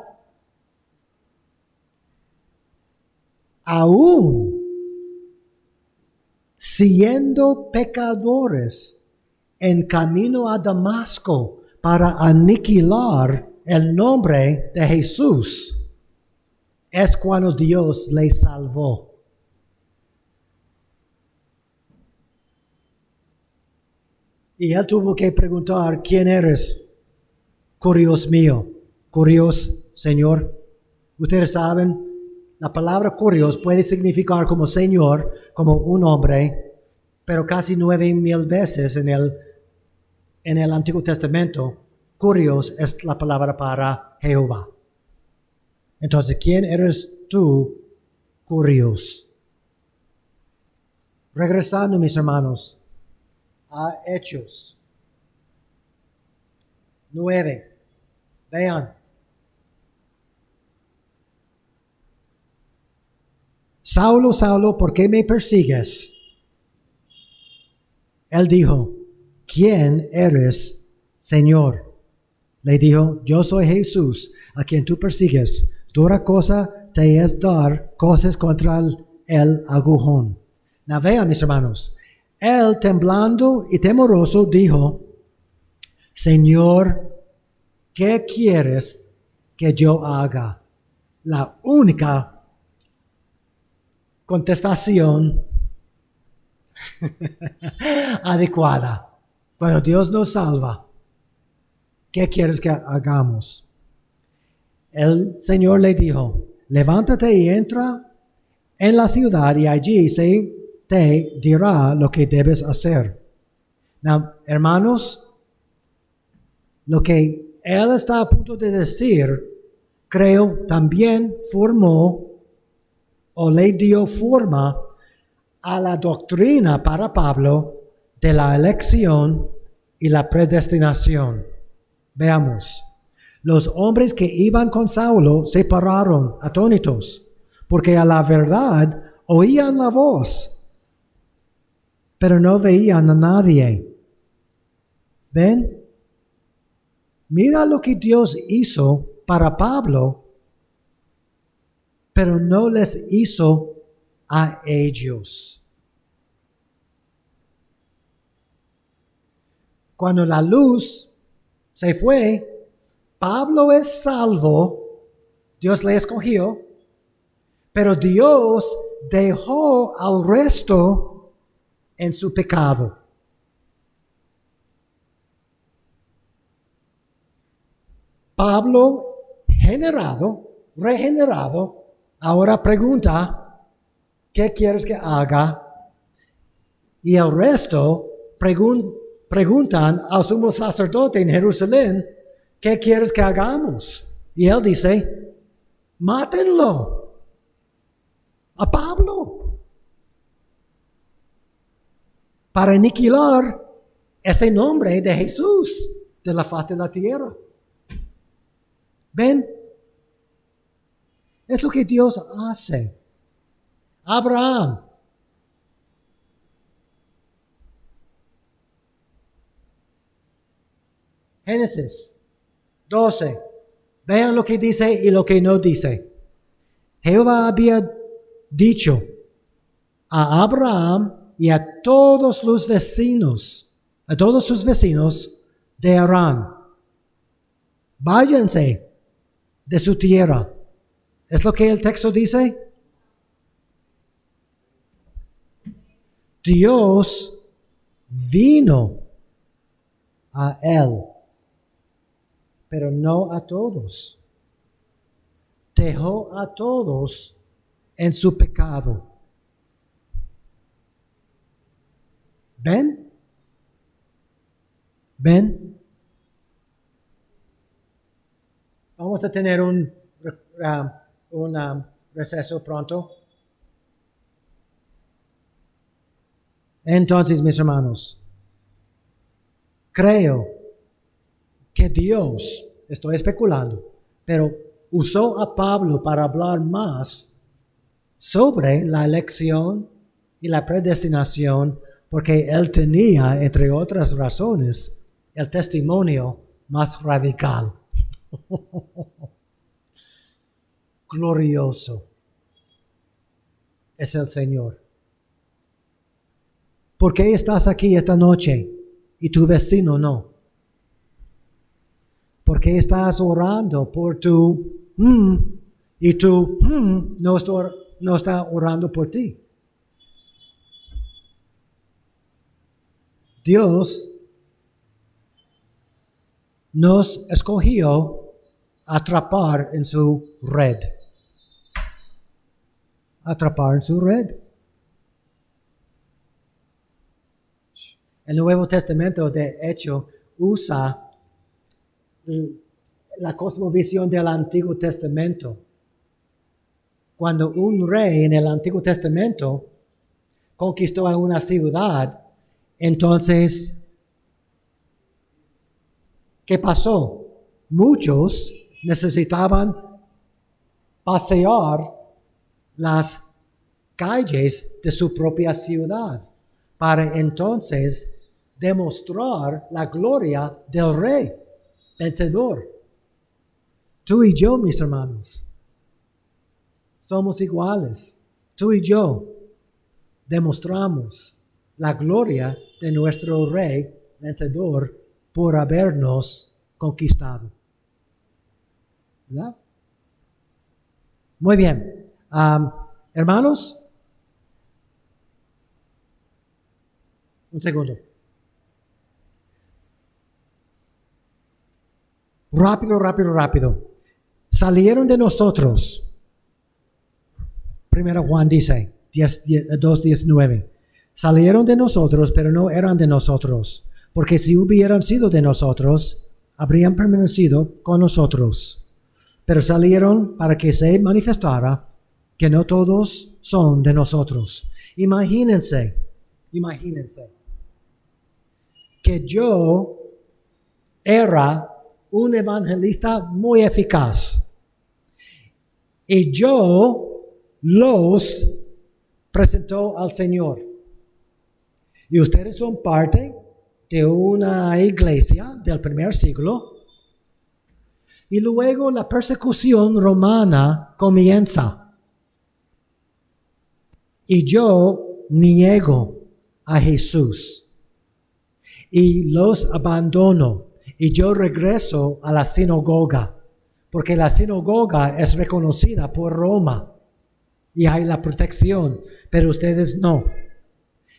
Aún siendo pecadores en camino a Damasco para aniquilar el nombre de Jesús, es cuando Dios les salvó. Y él tuvo que preguntar, ¿quién eres? Curios mío. Curios, Señor. Ustedes saben, la palabra curios puede significar como Señor, como un hombre, pero casi 9,000 veces en el Antiguo Testamento, curios es la palabra para Jehová. Entonces, ¿quién eres tú, curios? Regresando, mis hermanos, a Hechos 9. Vean. Saulo, Saulo, ¿por qué me persigues? Él dijo, ¿quién eres, Señor? Le dijo, yo soy Jesús, a quien tú persigues. Dura cosa te es dar cosas contra el agujón. Now vean, mis hermanos. Él, temblando y temoroso, dijo, Señor, ¿qué quieres que yo haga? La única contestación adecuada. Cuando Dios nos salva, ¿qué quieres que hagamos? El Señor le dijo, levántate y entra en la ciudad y allí se te dirá lo que debes hacer. Now, hermanos, lo que Él está a punto de decir, creo, también formó o le dio forma a la doctrina para Pablo de la elección y la predestinación. Veamos. Los hombres que iban con Saulo se pararon atónitos, porque a la verdad oían la voz, pero no veían a nadie. ¿Ven? Mira lo que Dios hizo para Pablo, pero no les hizo a ellos. Cuando la luz se fue, Pablo es salvo, Dios le escogió, pero Dios dejó al resto en su pecado. Pablo, regenerado, ahora pregunta, ¿qué quieres que haga? Y el resto preguntan al sumo sacerdote en Jerusalén, ¿qué quieres que hagamos? Y él dice, mátenlo a Pablo para aniquilar ese nombre de Jesús de la faz de la tierra. ¿Ven? Es lo que Dios hace. Abraham. Génesis 12. Vean lo que dice y lo que no dice. Jehová había dicho a Abraham y a todos sus vecinos de Harán, váyanse de su tierra ¿Es lo que el texto dice? Dios vino a él, pero no a todos. Dejó a todos en su pecado. ¿Ven? ¿Ven? Vamos a tener un receso pronto. Entonces, mis hermanos, creo que Dios, estoy especulando, pero usó a Pablo para hablar más sobre la elección y la predestinación, porque él tenía, entre otras razones, el testimonio más radical. Glorioso es el Señor. ¿Por qué estás aquí esta noche y tu vecino no? ¿Por qué estás orando por tu y tu no está orando por ti? Dios nos escogió atrapar en su red. Atrapar en su red. El Nuevo Testamento, de hecho, usa la cosmovisión del Antiguo Testamento. Cuando un rey en el Antiguo Testamento conquistó a una ciudad, entonces, ¿qué pasó? Muchos necesitaban pasear las calles de su propia ciudad para entonces demostrar la gloria del rey vencedor. Tú y yo, mis hermanos, somos iguales. Tú y yo demostramos la gloria de nuestro rey vencedor por habernos conquistado. ¿Verdad? Muy bien. Hermanos, un segundo. Rápido. Salieron de nosotros. Primero Juan dice, 2:19. Salieron de nosotros, pero no eran de nosotros. Porque si hubieran sido de nosotros, habrían permanecido con nosotros. Pero salieron para que se manifestara que no todos son de nosotros. Imagínense que yo era un evangelista muy eficaz y yo los presentó al Señor. Y ustedes son parte de una iglesia del primer siglo y luego la persecución romana comienza. Y yo niego a Jesús y los abandono y yo regreso a la sinagoga porque la sinagoga es reconocida por Roma y hay la protección, pero ustedes no.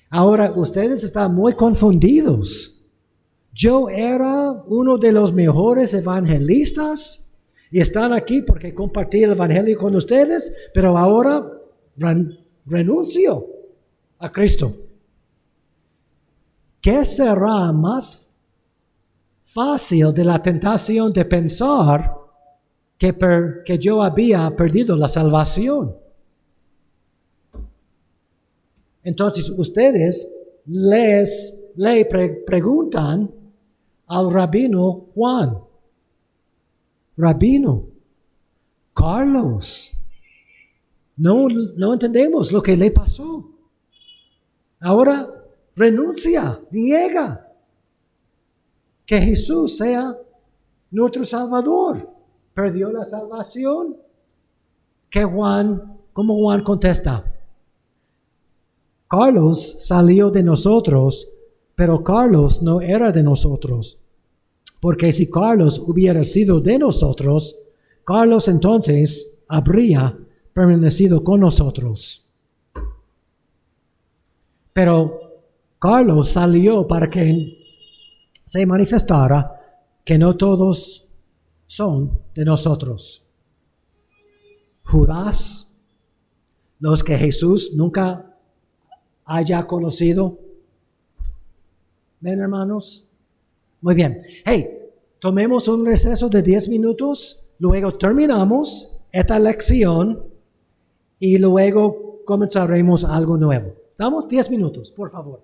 Ahora ustedes están muy confundidos. Yo era uno de los mejores evangelistas y están aquí porque compartí el evangelio con ustedes, pero ahora renuncio a Cristo. ¿Qué será más fácil de la tentación de pensar que yo había perdido la salvación? Entonces ustedes le preguntan al rabino Juan, rabino, Carlos, no entendemos lo que le pasó. Ahora renuncia, niega que Jesús sea nuestro Salvador. Perdió la salvación. ¿Cómo Juan contesta? Carlos salió de nosotros, pero Carlos no era de nosotros. Porque si Carlos hubiera sido de nosotros, Carlos entonces habría permanecido con nosotros. Pero Carlos salió para que se manifestara que no todos son de nosotros. Judas, los que Jesús nunca haya conocido. ¿Ven, hermanos? Muy bien. Hey, tomemos un receso de 10 minutos, luego terminamos esta lección y luego comenzaremos algo nuevo. Damos 10 minutos, por favor.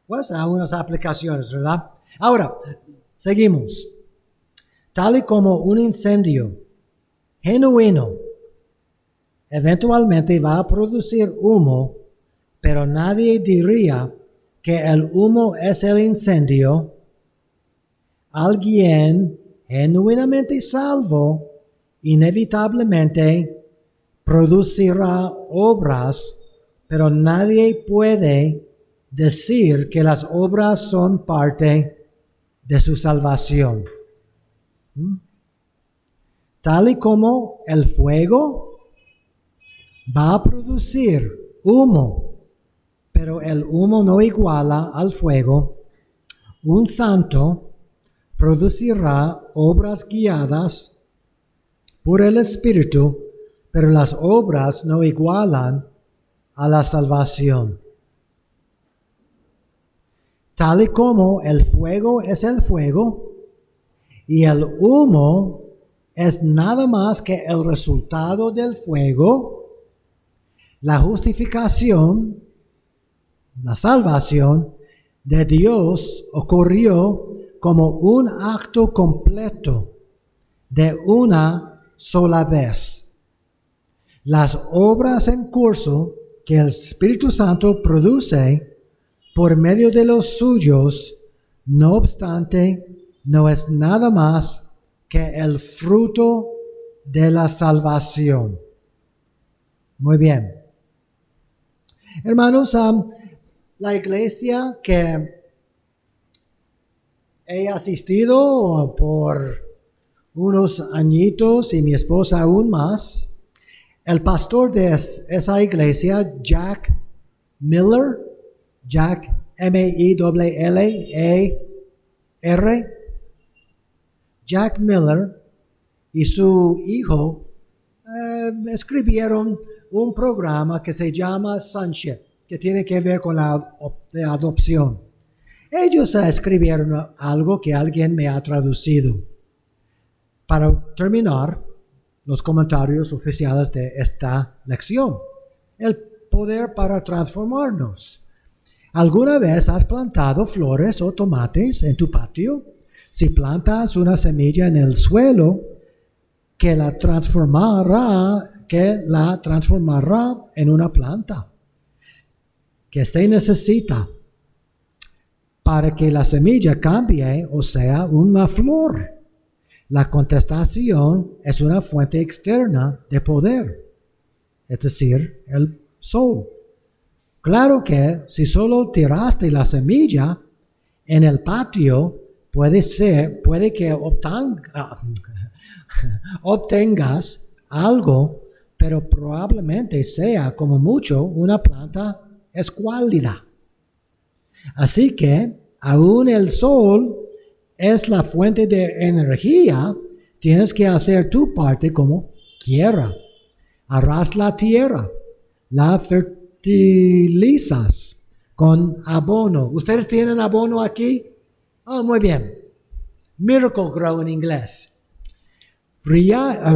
Pues a unas aplicaciones, ¿verdad? Ahora, seguimos. Tal y como un incendio genuino eventualmente va a producir humo, pero nadie diría que el humo es el incendio, alguien genuinamente salvo inevitablemente producirá obras, pero nadie puede decir que las obras son parte de su salvación. Tal y como el fuego va a producir humo, pero el humo no iguala al fuego, un santo producirá obras guiadas por el Espíritu, pero las obras no igualan a la salvación. Tal y como el fuego es el fuego y el humo es nada más que el resultado del fuego, la justificación, la salvación de Dios ocurrió como un acto completo de una sola vez. Las obras en curso que el Espíritu Santo produce por medio de los suyos, no obstante, no es nada más que el fruto de la salvación. Muy bien. Hermanos, la iglesia que he asistido por unos añitos y mi esposa aún más, el pastor de esa iglesia, Jack Miller, Jack M-I-L-L-A-R, Jack Miller y su hijo escribieron un programa que se llama Sonship, que tiene que ver con la adopción. Ellos escribieron algo que alguien me ha traducido. Para terminar, los comentarios oficiales de esta lección. El poder para transformarnos. ¿Alguna vez has plantado flores o tomates en tu patio? Si plantas una semilla en el suelo, que la transformará en una planta. ¿Qué se necesita para que la semilla cambie o sea una flor? La contestación es una fuente externa de poder, es decir, el sol. Claro que si solo tiraste la semilla en el patio, puede que obtengas algo, pero probablemente sea como mucho una planta escuálida. Así que aún el sol es la fuente de energía, tienes que hacer tu parte como quiera. Arras la tierra, la fertilizas con abono. ¿Ustedes tienen abono aquí? Oh, muy bien. Miracle Grow en inglés. Riegas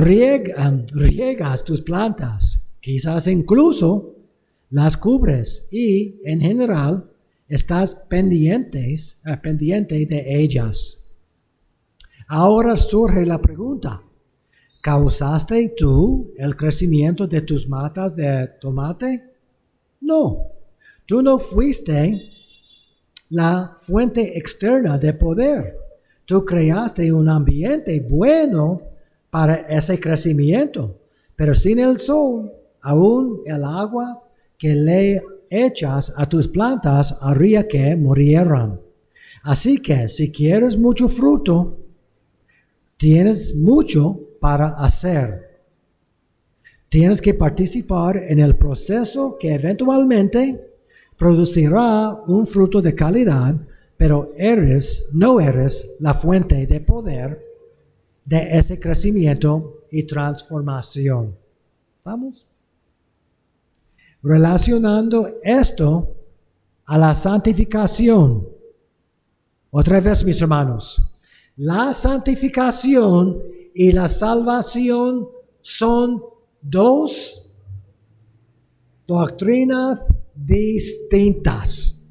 tus plantas, quizás incluso las cubres y, en general, estás pendiente de ellas. Ahora surge la pregunta, ¿causaste tú el crecimiento de tus matas de tomate? No, tú no fuiste la fuente externa de poder. Tú creaste un ambiente bueno para ese crecimiento, pero sin el sol, aún el agua que le echas a tus plantas haría que murieran. Así que si quieres mucho fruto, tienes mucho para hacer. Tienes que participar en el proceso que eventualmente producirá un fruto de calidad, pero no eres la fuente de poder de ese crecimiento y transformación. ¿Vamos? Relacionando esto a la santificación. Otra vez, mis hermanos, la santificación y la salvación son dos doctrinas distintas.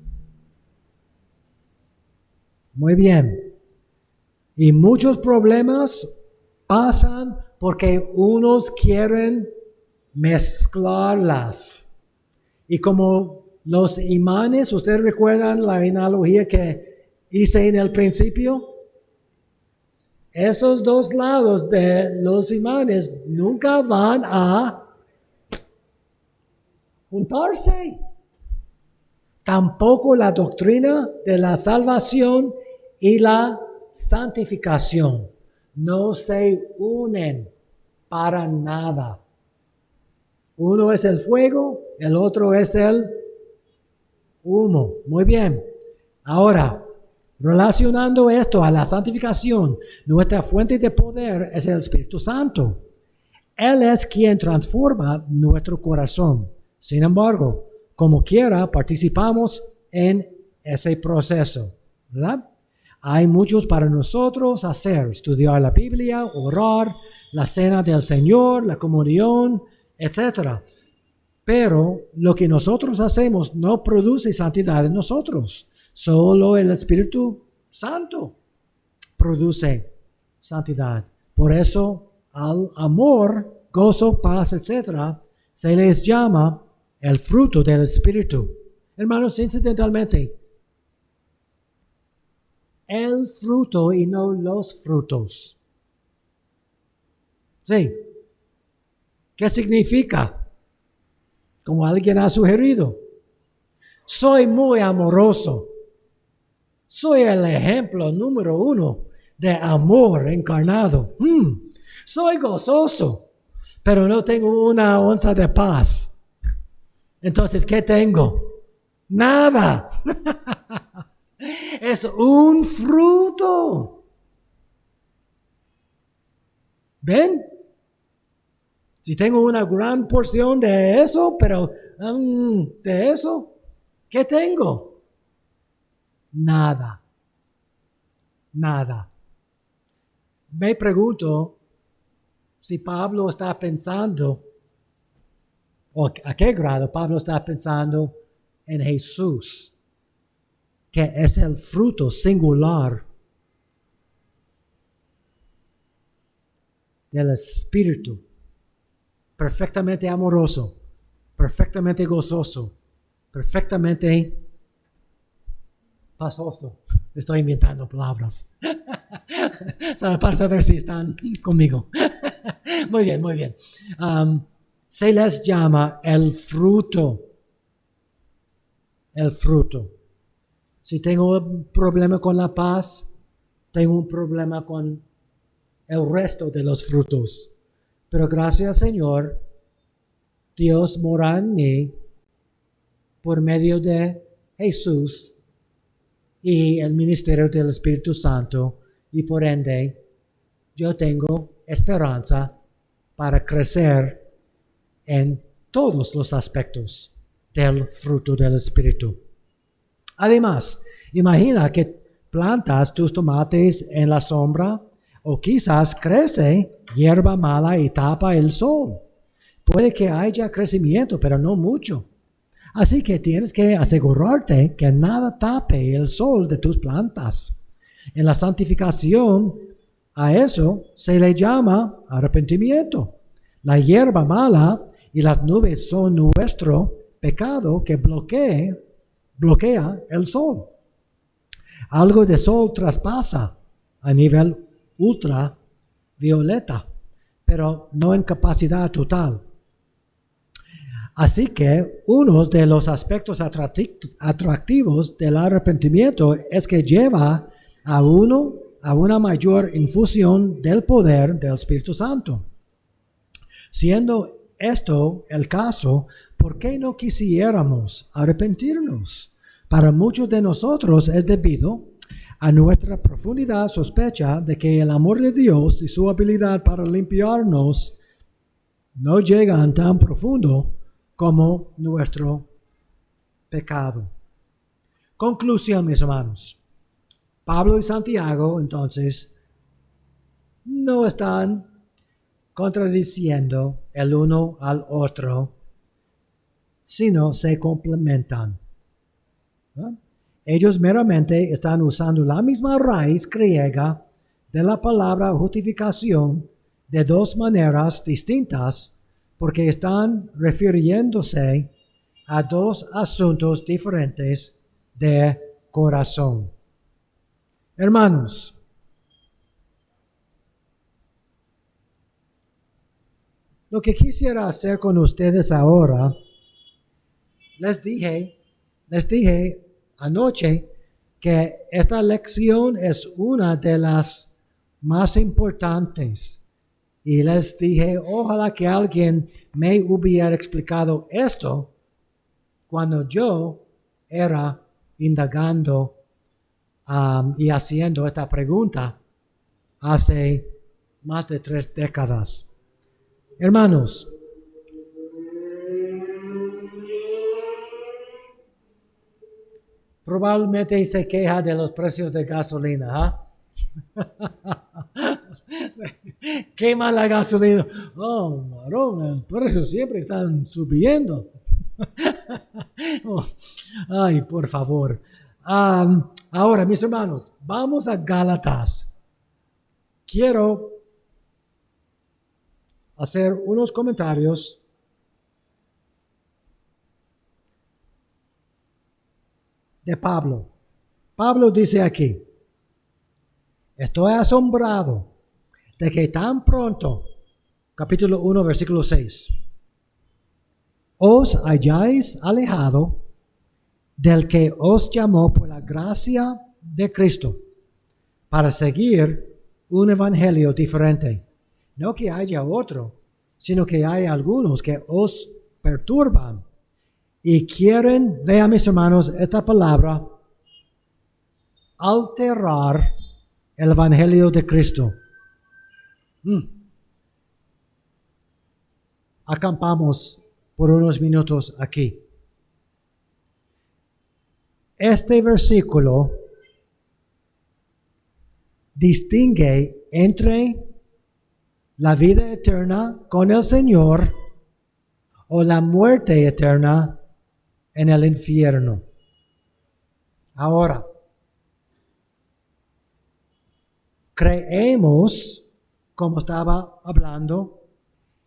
Muy bien. Y muchos problemas pasan porque unos quieren mezclarlas. Y como los imanes, ¿ustedes recuerdan la analogía que hice en el principio? Esos dos lados de los imanes nunca van a juntarse. Tampoco la doctrina de la salvación y la santificación no se unen para nada. Uno es el fuego, el otro es el humo. Muy bien. Ahora, relacionando esto a la santificación, nuestra fuente de poder es el Espíritu Santo. Él es quien transforma nuestro corazón. Sin embargo, como quiera, participamos en ese proceso, ¿verdad? Hay muchos para nosotros hacer: estudiar la Biblia, orar, la cena del Señor, la comunión, etc. Pero lo que nosotros hacemos no produce santidad en nosotros. Solo el Espíritu Santo produce santidad. Por eso al amor, gozo, paz, etc., se les llama el fruto del Espíritu. Hermanos, incidentalmente, el fruto y no los frutos. Sí. ¿Qué significa? Como alguien ha sugerido. Soy muy amoroso. Soy el ejemplo número 1 de amor encarnado. Soy gozoso, pero no tengo una onza de paz. Entonces, ¿qué tengo? Nada. Es un fruto. ¿Ven? Si tengo una gran porción de eso, pero de eso, ¿qué tengo? Nada. Nada. Me pregunto si Pablo está pensando, o a qué grado Pablo está pensando en Jesús, que es el fruto singular del Espíritu, perfectamente amoroso, perfectamente gozoso, perfectamente pasoso. Estoy inventando palabras. Para saber si están conmigo. Muy bien, muy bien. Se les llama el fruto. El fruto. Si tengo un problema con la paz, tengo un problema con el resto de los frutos. Pero gracias al Señor, Dios mora en mí por medio de Jesús y el ministerio del Espíritu Santo, y por ende yo tengo esperanza para crecer en todos los aspectos del fruto del Espíritu. Además, imagina que plantas tus tomates en la sombra, o quizás crece hierba mala y tapa el sol. Puede que haya crecimiento, pero no mucho. Así que tienes que asegurarte que nada tape el sol de tus plantas. En la santificación, a eso se le llama arrepentimiento. La hierba mala y las nubes son nuestro pecado que bloquea el sol. Algo de sol traspasa a nivel ultravioleta, pero no en capacidad total. Así que uno de los aspectos atractivos del arrepentimiento es que lleva a uno a una mayor infusión del poder del Espíritu Santo. Siendo esto el caso, ¿por qué no quisiéramos arrepentirnos? Para muchos de nosotros es debido a nuestra profunda sospecha de que el amor de Dios y su habilidad para limpiarnos no llegan tan profundo como nuestro pecado. Conclusión, mis hermanos. Pablo y Santiago, entonces, no están contradiciendo el uno al otro, sino se complementan. ¿No? Ellos meramente están usando la misma raíz griega de la palabra justificación de dos maneras distintas, porque están refiriéndose a dos asuntos diferentes de corazón. Hermanos, lo que quisiera hacer con ustedes ahora, les dije anoche que esta lección es una de las más importantes. Y les dije, ojalá que alguien me hubiera explicado esto cuando yo era indagando y haciendo esta pregunta hace más de 3 décadas. Hermanos, probablemente se queja de los precios de gasolina, Quema la gasolina. Oh, varón, el precio siempre están subiendo. Ay, por favor. Ahora, mis hermanos, vamos a Gálatas. Quiero hacer unos comentarios de Pablo. Pablo dice aquí: estoy asombrado de que tan pronto, capítulo 1, versículo 6, os hayáis alejado del que os llamó por la gracia de Cristo para seguir un evangelio diferente. No que haya otro, sino que hay algunos que os perturban y quieren, vean mis hermanos, esta palabra, alterar el evangelio de Cristo. Acampamos por unos minutos aquí. Este versículo distingue entre la vida eterna con el Señor o la muerte eterna en el infierno. Ahora, creemos, como estaba hablando,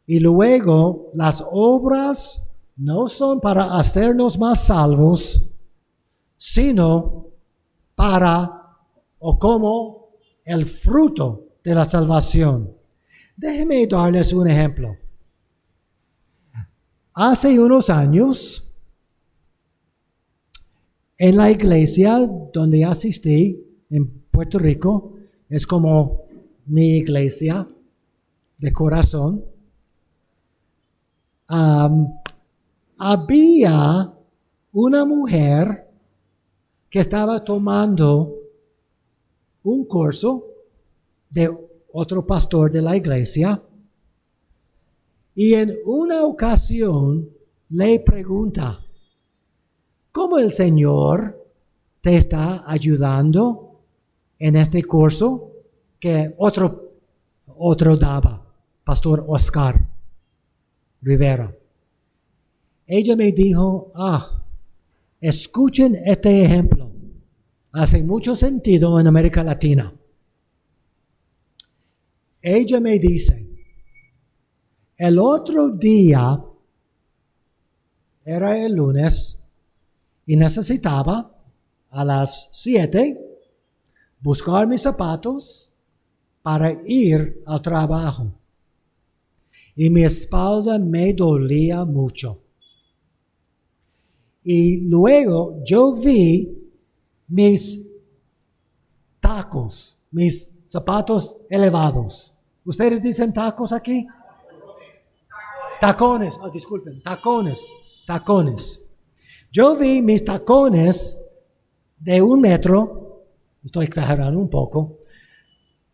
y luego las obras no son para hacernos más salvos, sino para o como el fruto de la salvación. Déjenme darles un ejemplo. Hace unos años, en la iglesia donde asistí en Puerto Rico, es como mi iglesia de corazón, había una mujer que estaba tomando un curso de otro pastor de la iglesia, y en una ocasión le pregunta: ¿cómo el Señor te está ayudando en este curso que otro daba, Pastor Oscar Rivera? Ella me dijo: Escuchen este ejemplo. Hace mucho sentido en América Latina. Ella me dice, el otro día, era el lunes, y necesitaba a las 7 buscar mis zapatos para ir al trabajo. Y mi espalda me dolía mucho. Y luego yo vi mis tacos, mis zapatos elevados. ¿Ustedes dicen tacos aquí? Tacones. Oh, disculpen, tacones. Yo vi mis tacones de 1 metro, estoy exagerando un poco,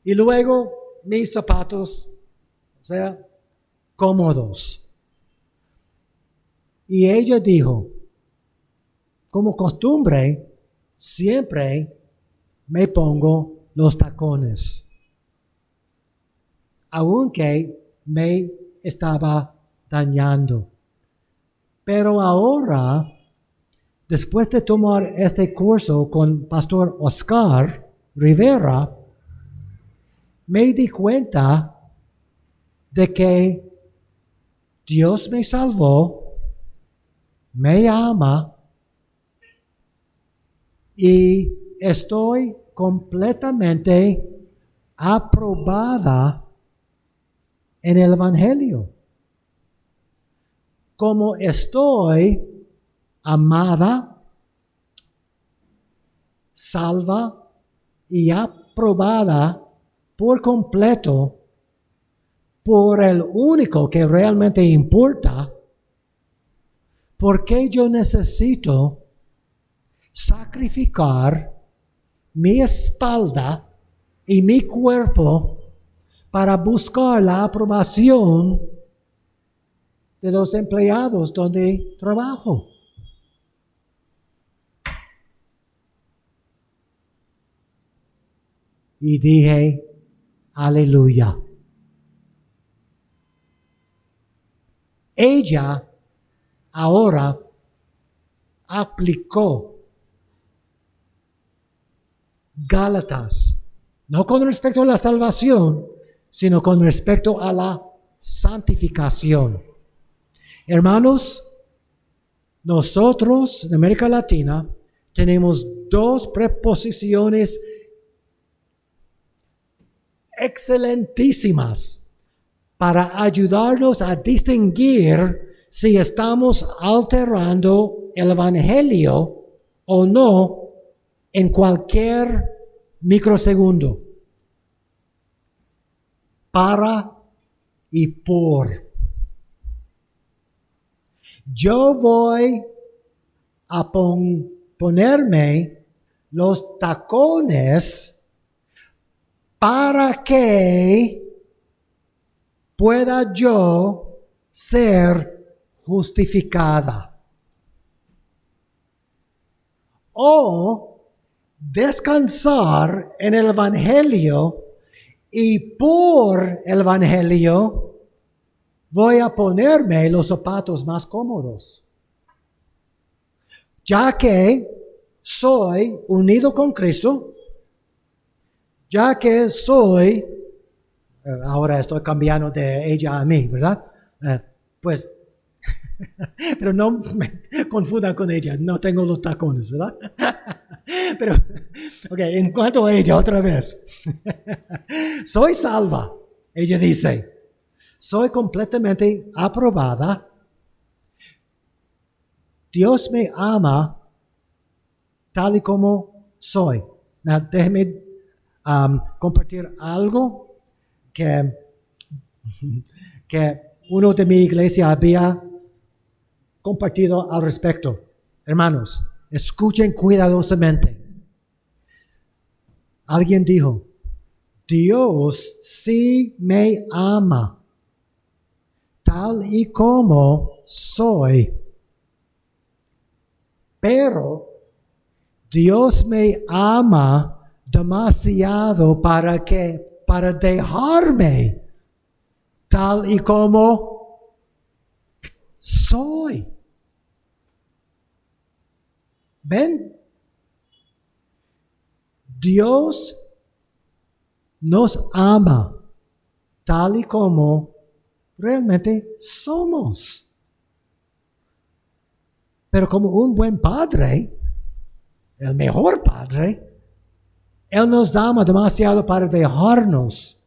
y luego mis zapatos, o sea, cómodos. Y ella dijo, como costumbre, siempre me pongo los tacones, aunque me estaba dañando. Pero ahora, después de tomar este curso con Pastor Oscar Rivera, me di cuenta de que Dios me salvó, me ama, y estoy completamente aprobada en el Evangelio. Como estoy amada, salva y aprobada por completo por el único que realmente importa, ¿por qué yo necesito sacrificar mi espalda y mi cuerpo para buscar la aprobación de los empleados donde trabajo? Y dije, aleluya. Ella ahora aplicó Gálatas, no con respecto a la salvación, sino con respecto a la santificación. Hermanos, nosotros en América Latina tenemos 2 preposiciones excelentísimas para ayudarnos a distinguir si estamos alterando el Evangelio o no en cualquier microsegundo. Para y por. Yo voy a ponerme los tacones para que pueda yo ser justificada. O descansar en el Evangelio, y por el Evangelio voy a ponerme los zapatos más cómodos. Ya que soy unido con Cristo, ya que soy, ahora estoy cambiando de ella a mí, ¿verdad? Pues, pero no me confunda con ella, no tengo los tacones, ¿verdad? Pero, ok, en cuanto a ella, otra vez. Soy salva, ella dice. Soy completamente aprobada. Dios me ama tal y como soy. Now, déjeme compartir algo que uno de mi iglesia había compartido al respecto. Hermanos, escuchen cuidadosamente. Alguien dijo, Dios sí me ama, tal y como soy. Pero Dios me ama demasiado para dejarme tal y como soy. ¿Ven? Dios nos ama tal y como realmente somos. Pero como un buen padre, el mejor padre, Él nos ama demasiado para dejarnos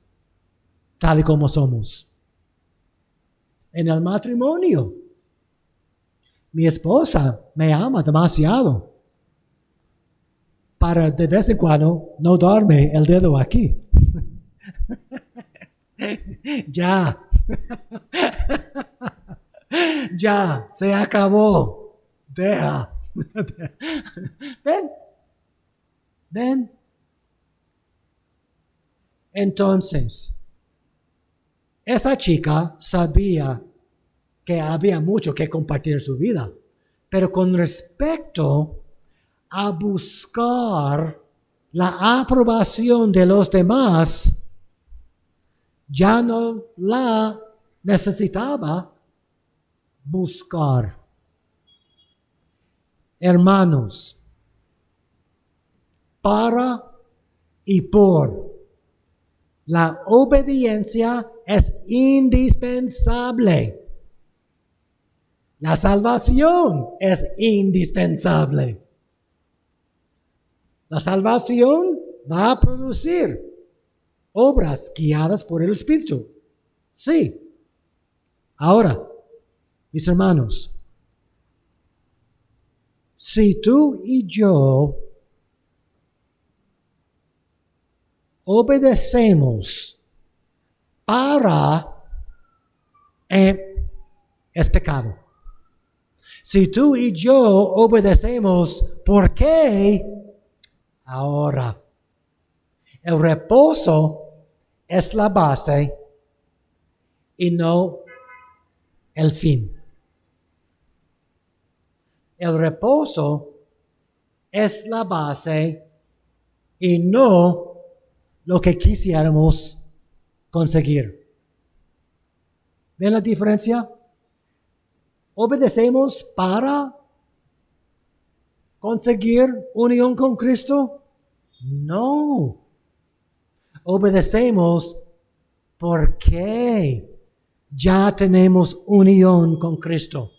tal y como somos. En el matrimonio, mi esposa me ama demasiado para de vez en cuando no darme el dedo aquí. Ya. Ya, se acabó. Deja. Ven. Entonces, esa chica sabía que había mucho que compartir en su vida, pero con respecto a buscar la aprobación de los demás, ya no la necesitaba buscar. Hermanos, para y por la obediencia es indispensable. La salvación es indispensable. La salvación va a producir obras guiadas por el Espíritu. Sí. Ahora, mis hermanos, si tú y yo obedecemos para es pecado. Si tú y yo obedecemos, ¿por qué? Ahora, el reposo es la base y no el fin. El reposo es la base y no lo que quisiéramos conseguir. ¿Ven la diferencia? ¿Obedecemos para conseguir unión con Cristo? No. Obedecemos porque ya tenemos unión con Cristo.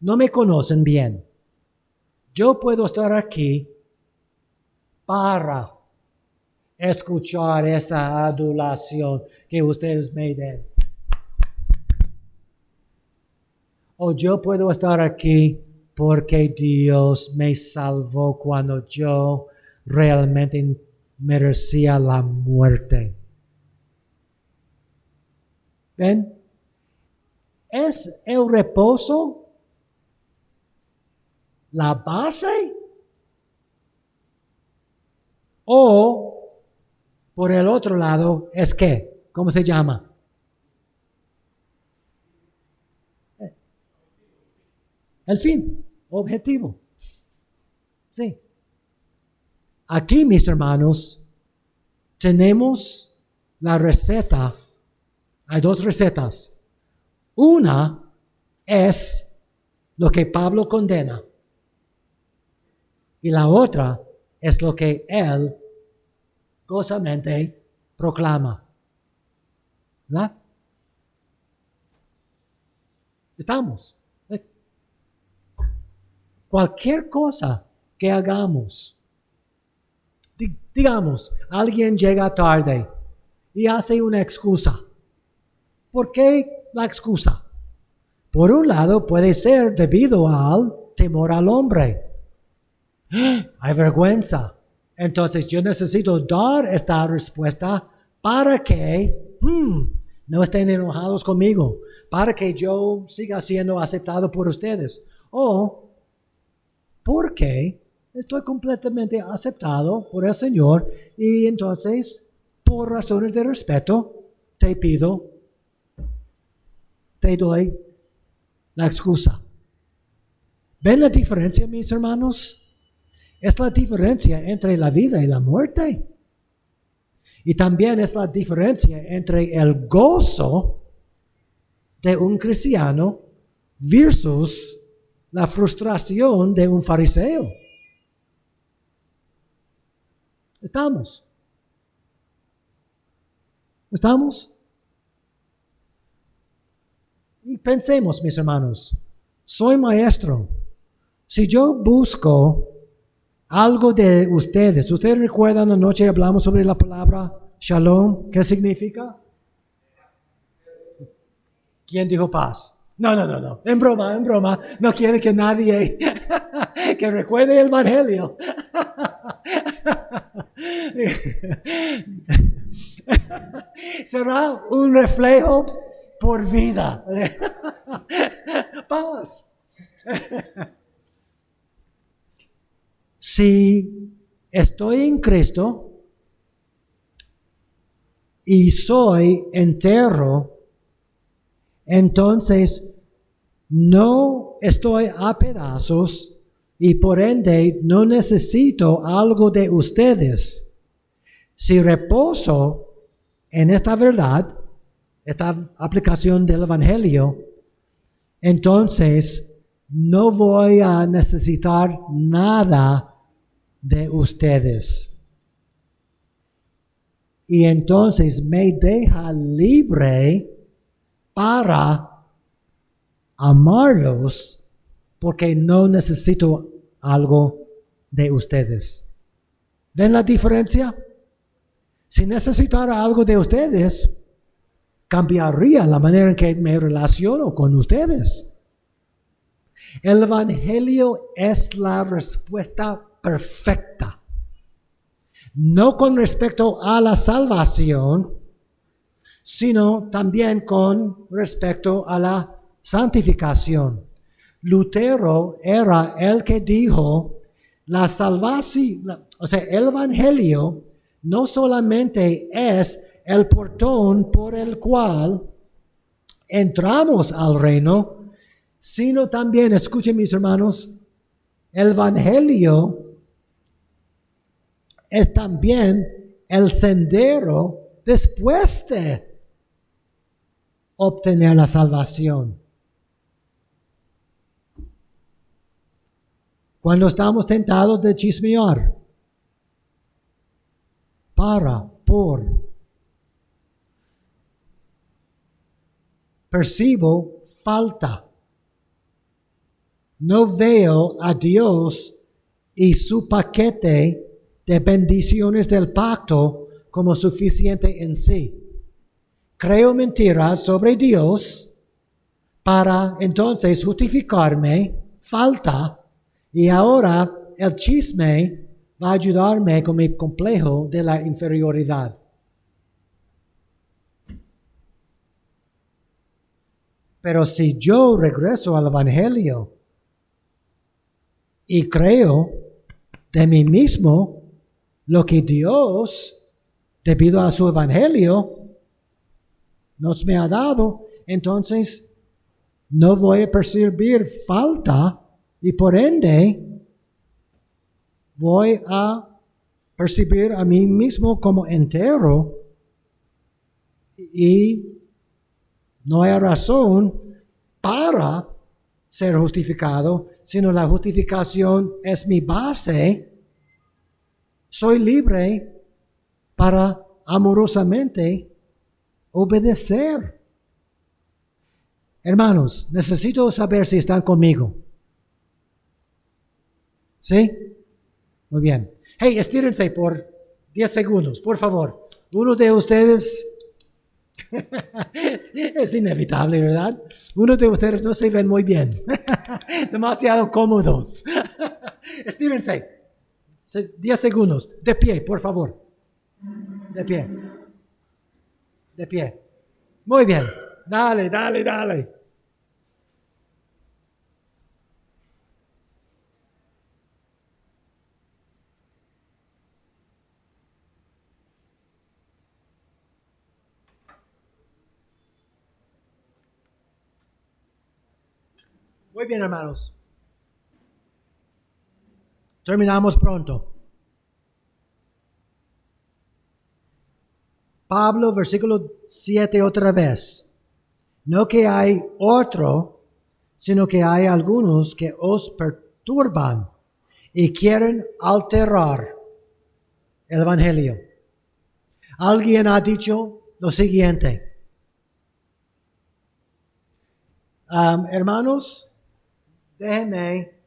No me conocen bien. Yo puedo estar aquí para escuchar esa adulación que ustedes me den. O yo puedo estar aquí porque Dios me salvó cuando yo realmente merecía la muerte. ¿Ven? ¿Es el reposo la base? O, por el otro lado, ¿es qué? ¿Cómo se llama? El fin, objetivo. Sí. Aquí, mis hermanos, tenemos la receta. Hay dos recetas. Una es lo que Pablo condena. Y la otra es lo que él gozosamente proclama. ¿Verdad? Estamos. Cualquier cosa que hagamos, digamos, alguien llega tarde y hace una excusa. ¿Por qué la excusa? Por un lado puede ser debido al temor al hombre. Hay vergüenza. Entonces yo necesito dar esta respuesta para que no estén enojados conmigo, para que yo siga siendo aceptado por ustedes. O porque estoy completamente aceptado por el Señor y entonces, por razones de respeto, te doy la excusa. ¿Ven la diferencia, mis hermanos? Es la diferencia entre la vida y la muerte. Y también es la diferencia entre el gozo de un cristiano versus la frustración de un fariseo. ¿Estamos? Y pensemos, mis hermanos, soy maestro. Si yo busco algo de ustedes, ¿ustedes recuerdan anoche hablamos sobre la palabra shalom? ¿Qué significa? ¿Quién dijo paz? No. En broma. No quiere que nadie que recuerde el evangelio. Será un reflejo por vida. Paz. Si estoy en Cristo y soy entero, entonces no estoy a pedazos y por ende no necesito algo de ustedes. Si reposo en esta verdad, esta aplicación del Evangelio, entonces no voy a necesitar nada de ustedes. Y entonces me deja libre para amarlos porque no necesito algo de ustedes. ¿Ven la diferencia? Si necesitara algo de ustedes, cambiaría la manera en que me relaciono con ustedes. El Evangelio es la respuesta perfecta. No con respecto a la salvación, sino también con respecto a la santificación. Lutero era el que dijo, la salvación, el Evangelio no solamente es el portón por el cual entramos al reino, sino también, escuchen mis hermanos, el Evangelio es también el sendero después de obtener la salvación. Cuando estamos tentados de chismear, percibo falta. No veo a Dios y su paquete de bendiciones del pacto como suficiente en sí. Creo mentiras sobre Dios para entonces justificarme falta y ahora el chisme va a ayudarme con mi complejo de la inferioridad. Pero si yo regreso al Evangelio y creo de mí mismo lo que Dios, debido a su Evangelio, nos me ha dado, entonces no voy a percibir falta y por ende voy a percibir a mí mismo como entero y no hay razón para ser justificado, sino la justificación es mi base. Soy libre para amorosamente obedecer. Hermanos, necesito saber si están conmigo. ¿Sí? Muy bien. Hey, estírense por 10 segundos, por favor. Uno de ustedes, es inevitable, ¿verdad? Uno de ustedes no se ven muy bien. Demasiado cómodos. Estírense. 10 segundos. De pie, por favor. De pie. De pie. Muy bien. Dale. Muy bien, hermanos. Terminamos pronto. Pablo, versículo 7 otra vez. No que hay otro, sino que hay algunos que os perturban y quieren alterar el Evangelio. Alguien ha dicho lo siguiente: hermanos, déjenme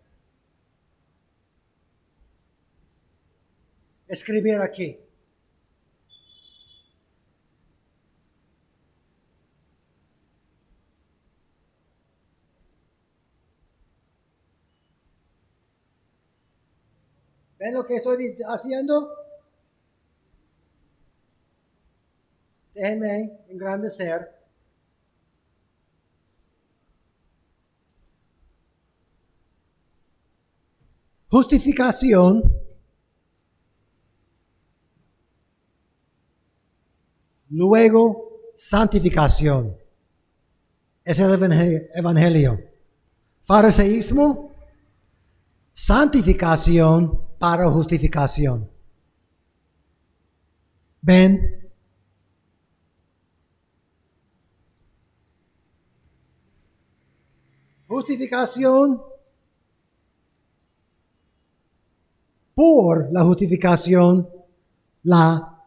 escribir aquí. ¿Ven lo que estoy haciendo? Déjenme engrandecer. Justificación, luego santificación. Es el Evangelio. Fariseísmo, santificación para justificación. ¿Ven? Justificación por la justificación, la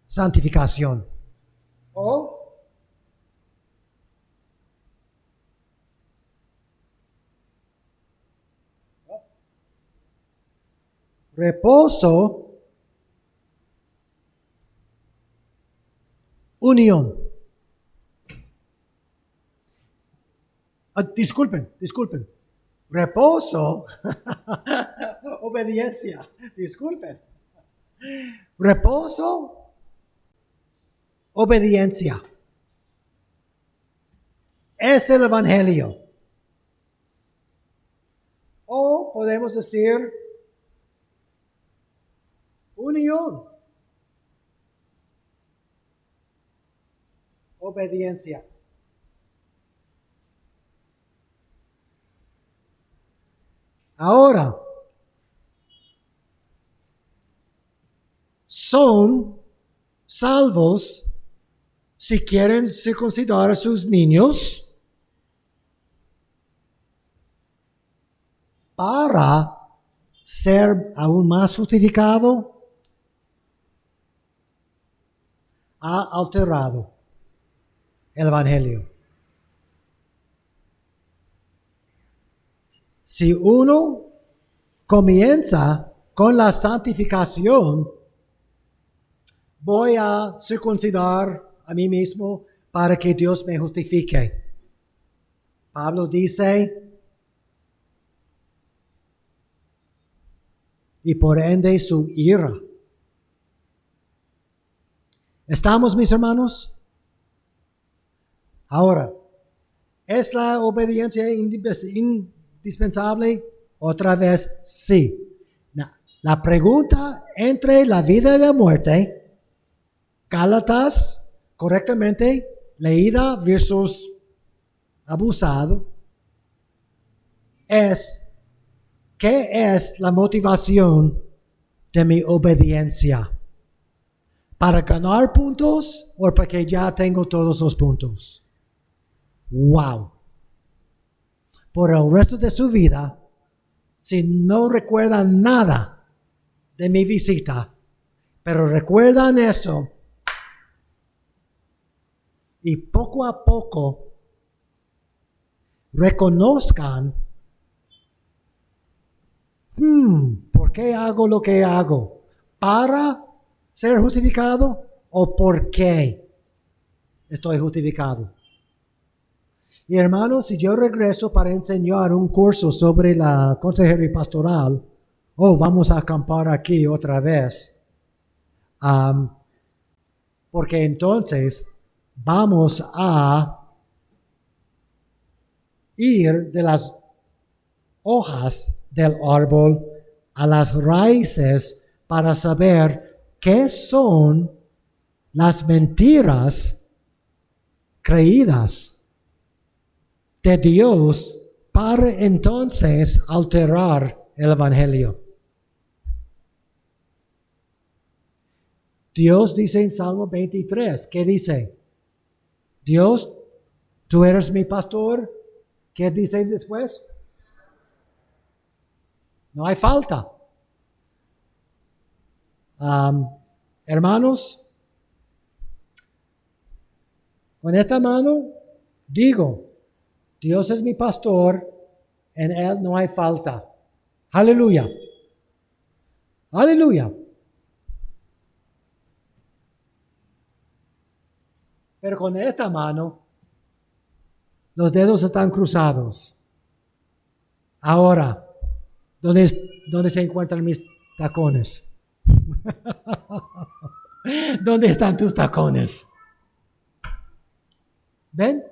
santificación. O reposo, unión. Disculpen. Reposo, obediencia. Disculpen. Reposo, obediencia. Es el Evangelio. O podemos decir unión, obediencia. Ahora, son salvos si quieren circuncidar a sus niños para ser aún más justificado, ha alterado el Evangelio. Si uno comienza con la santificación, voy a circuncidar a mí mismo para que Dios me justifique. Pablo dice, y por ende su ira. ¿Estamos, mis hermanos? Ahora, ¿es la obediencia indispensable? Otra vez, sí. La pregunta entre la vida y la muerte, Gálatas, correctamente leída versus abusado, es: ¿qué es la motivación de mi obediencia? ¿Para ganar puntos o porque ya tengo todos los puntos? ¡Wow! Por el resto de su vida, si no recuerdan nada de mi visita, pero recuerdan eso, y poco a poco reconozcan, ¿por qué hago lo que hago? ¿Para ser justificado o por qué estoy justificado? Y hermanos, si yo regreso para enseñar un curso sobre la consejería pastoral, vamos a acampar aquí otra vez, porque entonces vamos a ir de las hojas del árbol a las raíces para saber qué son las mentiras creídas de Dios para entonces alterar el Evangelio. Dios dice en Salmo 23, ¿qué dice? Dios, tú eres mi pastor, ¿Qué dice después? No hay falta. Hermanos, con esta mano digo, Dios es mi pastor, en Él no hay falta. Aleluya. Aleluya. Pero con esta mano, los dedos están cruzados. Ahora, ¿dónde se encuentran mis tacones? ¿Dónde están tus tacones? ¿Ven?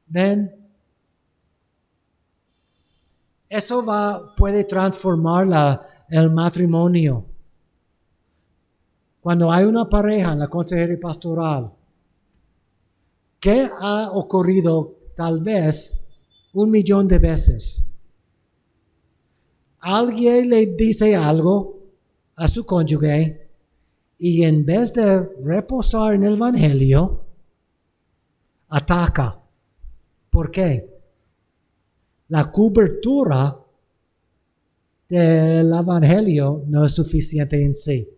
¿Ven? Eso puede transformar el matrimonio. Cuando hay una pareja en la consejería pastoral, ¿qué ha ocurrido tal vez 1,000,000 de veces? Alguien le dice algo a su cónyuge y en vez de reposar en el Evangelio, ataca. ¿Por qué? La cobertura del Evangelio no es suficiente en sí.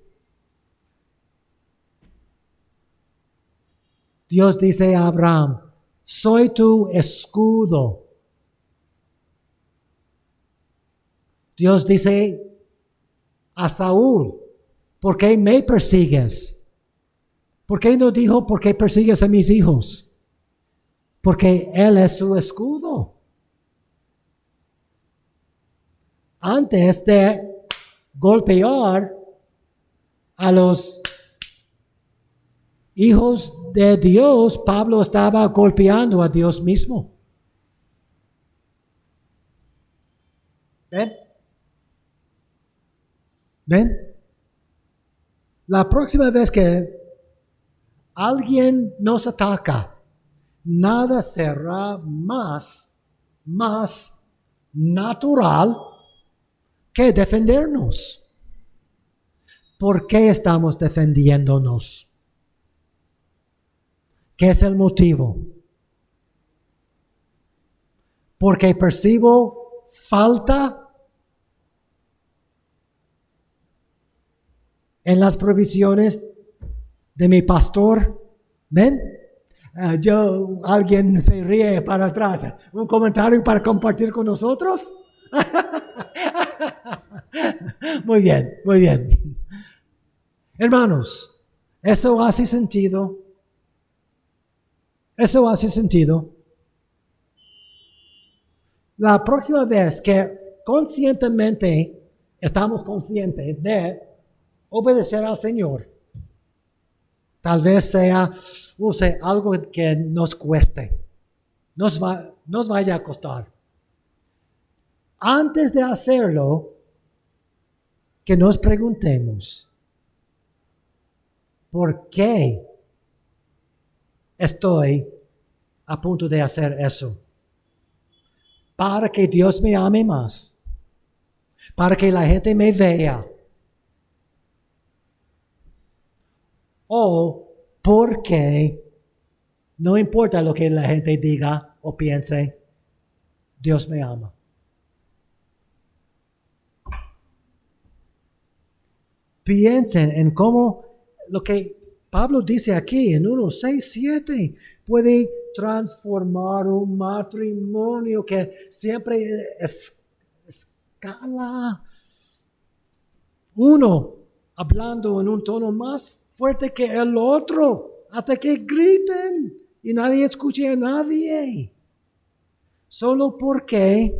Dios dice a Abraham, soy tu escudo. Dios dice a Saúl, ¿por qué me persigues? ¿Por qué no dijo, por qué persigues a mis hijos? Porque Él es su escudo. Antes de golpear a los hijos de Dios, Pablo estaba golpeando a Dios mismo. ¿Ven? ¿Ven? La próxima vez que alguien nos ataca, nada será más natural que defendernos. ¿Por qué estamos defendiéndonos? ¿Qué es el motivo? Porque percibo falta en las provisiones de mi pastor. ¿Ven? Alguien se ríe para atrás. ¿Un comentario para compartir con nosotros? Muy bien, muy bien. Hermanos, ¿eso hace sentido? ¿Eso hace sentido? La próxima vez que conscientemente estamos conscientes de obedecer al Señor, tal vez sea algo que nos cueste, nos vaya a costar. Antes de hacerlo, que nos preguntemos, ¿por qué estoy a punto de hacer eso? ¿Para que Dios me ame más? ¿Para que la gente me vea? ¿O porque no importa lo que la gente diga o piense, Dios me ama? Piensen en cómo lo que Pablo dice aquí en 1:6-7 puede transformar un matrimonio que siempre escala. Uno hablando en un tono más fuerte que el otro, hasta que griten y nadie escuche a nadie. Solo porque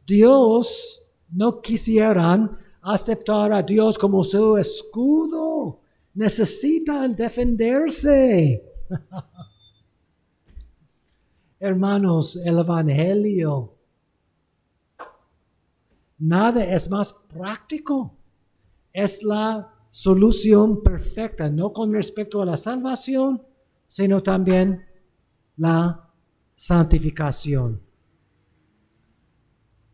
Dios no quisieran aceptar a Dios como su escudo. Necesitan defenderse. Hermanos, el Evangelio, nada es más práctico. Es la solución perfecta, no con respecto a la salvación, sino también la santificación.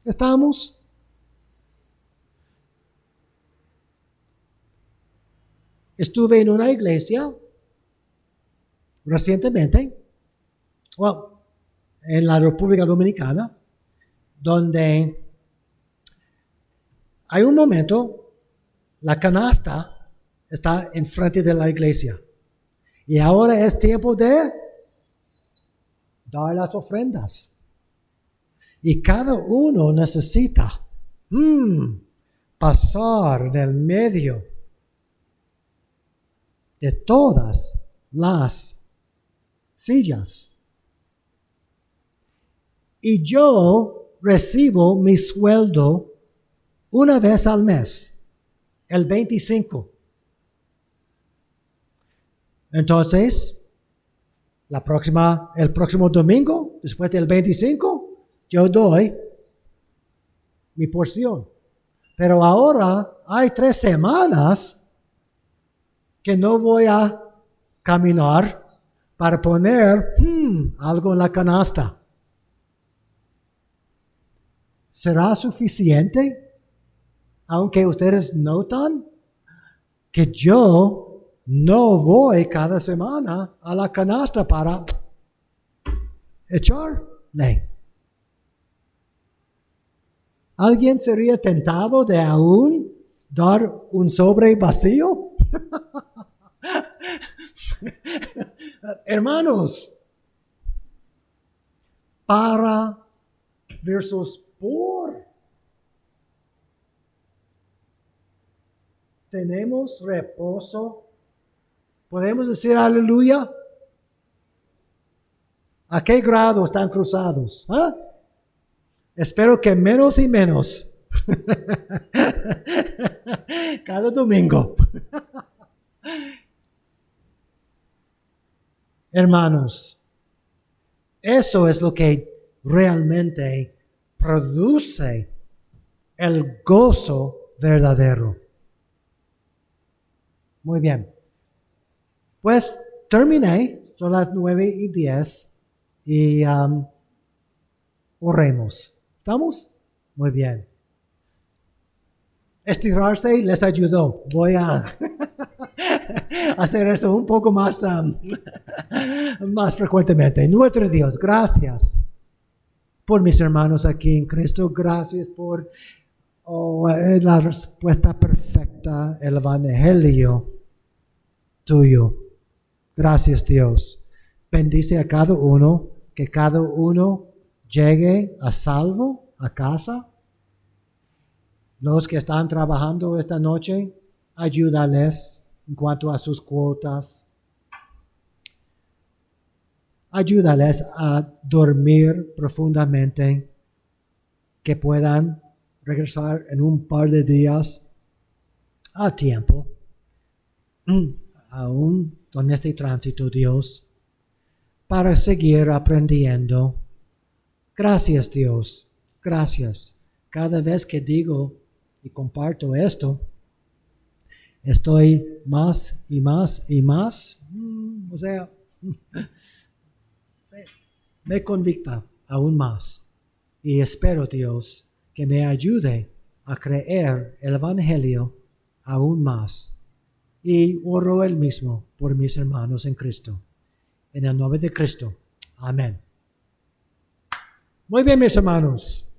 ¿Estamos? Estuve en una iglesia recientemente, en la República Dominicana donde hay un momento, la canasta está enfrente de la iglesia. Y ahora es tiempo de dar las ofrendas. Y cada uno necesita pasar en el medio de todas las sillas. Y yo recibo mi sueldo una vez al mes, el 25. Entonces, el próximo domingo, después del 25, yo doy mi porción. Pero ahora hay 3 semanas que no voy a caminar para poner algo en la canasta. ¿Será suficiente? Aunque ustedes notan que yo no voy cada semana a la canasta para echarle. ¿Alguien sería tentado de aún dar un sobre vacío? Hermanos, para versus por. Tenemos reposo. ¿Podemos decir aleluya? ¿A qué grado están cruzados? Espero que menos y menos. Cada domingo. Hermanos, eso es lo que realmente produce el gozo verdadero. Muy bien. Pues terminé, son las 9:10 y oremos. ¿Estamos? Muy bien. Estirarse les ayudó. Voy a hacer eso un poco más frecuentemente. Nuestro Dios, gracias por mis hermanos aquí en Cristo. Gracias por la respuesta perfecta, el evangelio tuyo. Gracias, Dios. Bendice a cada uno, que cada uno llegue a salvo a casa. Los que están trabajando esta noche, ayúdales en cuanto a sus cuotas. Ayúdales a dormir profundamente, que puedan regresar en un par de días a tiempo, aún con este tránsito, Dios, para seguir aprendiendo. Gracias, Dios. Gracias. Cada vez que digo y comparto esto, estoy más y más y más, me convicta aún más. Y espero, Dios, que me ayude a creer el evangelio aún más. Y oro el mismo por mis hermanos en Cristo. En el nombre de Cristo. Amén. Muy bien, mis hermanos.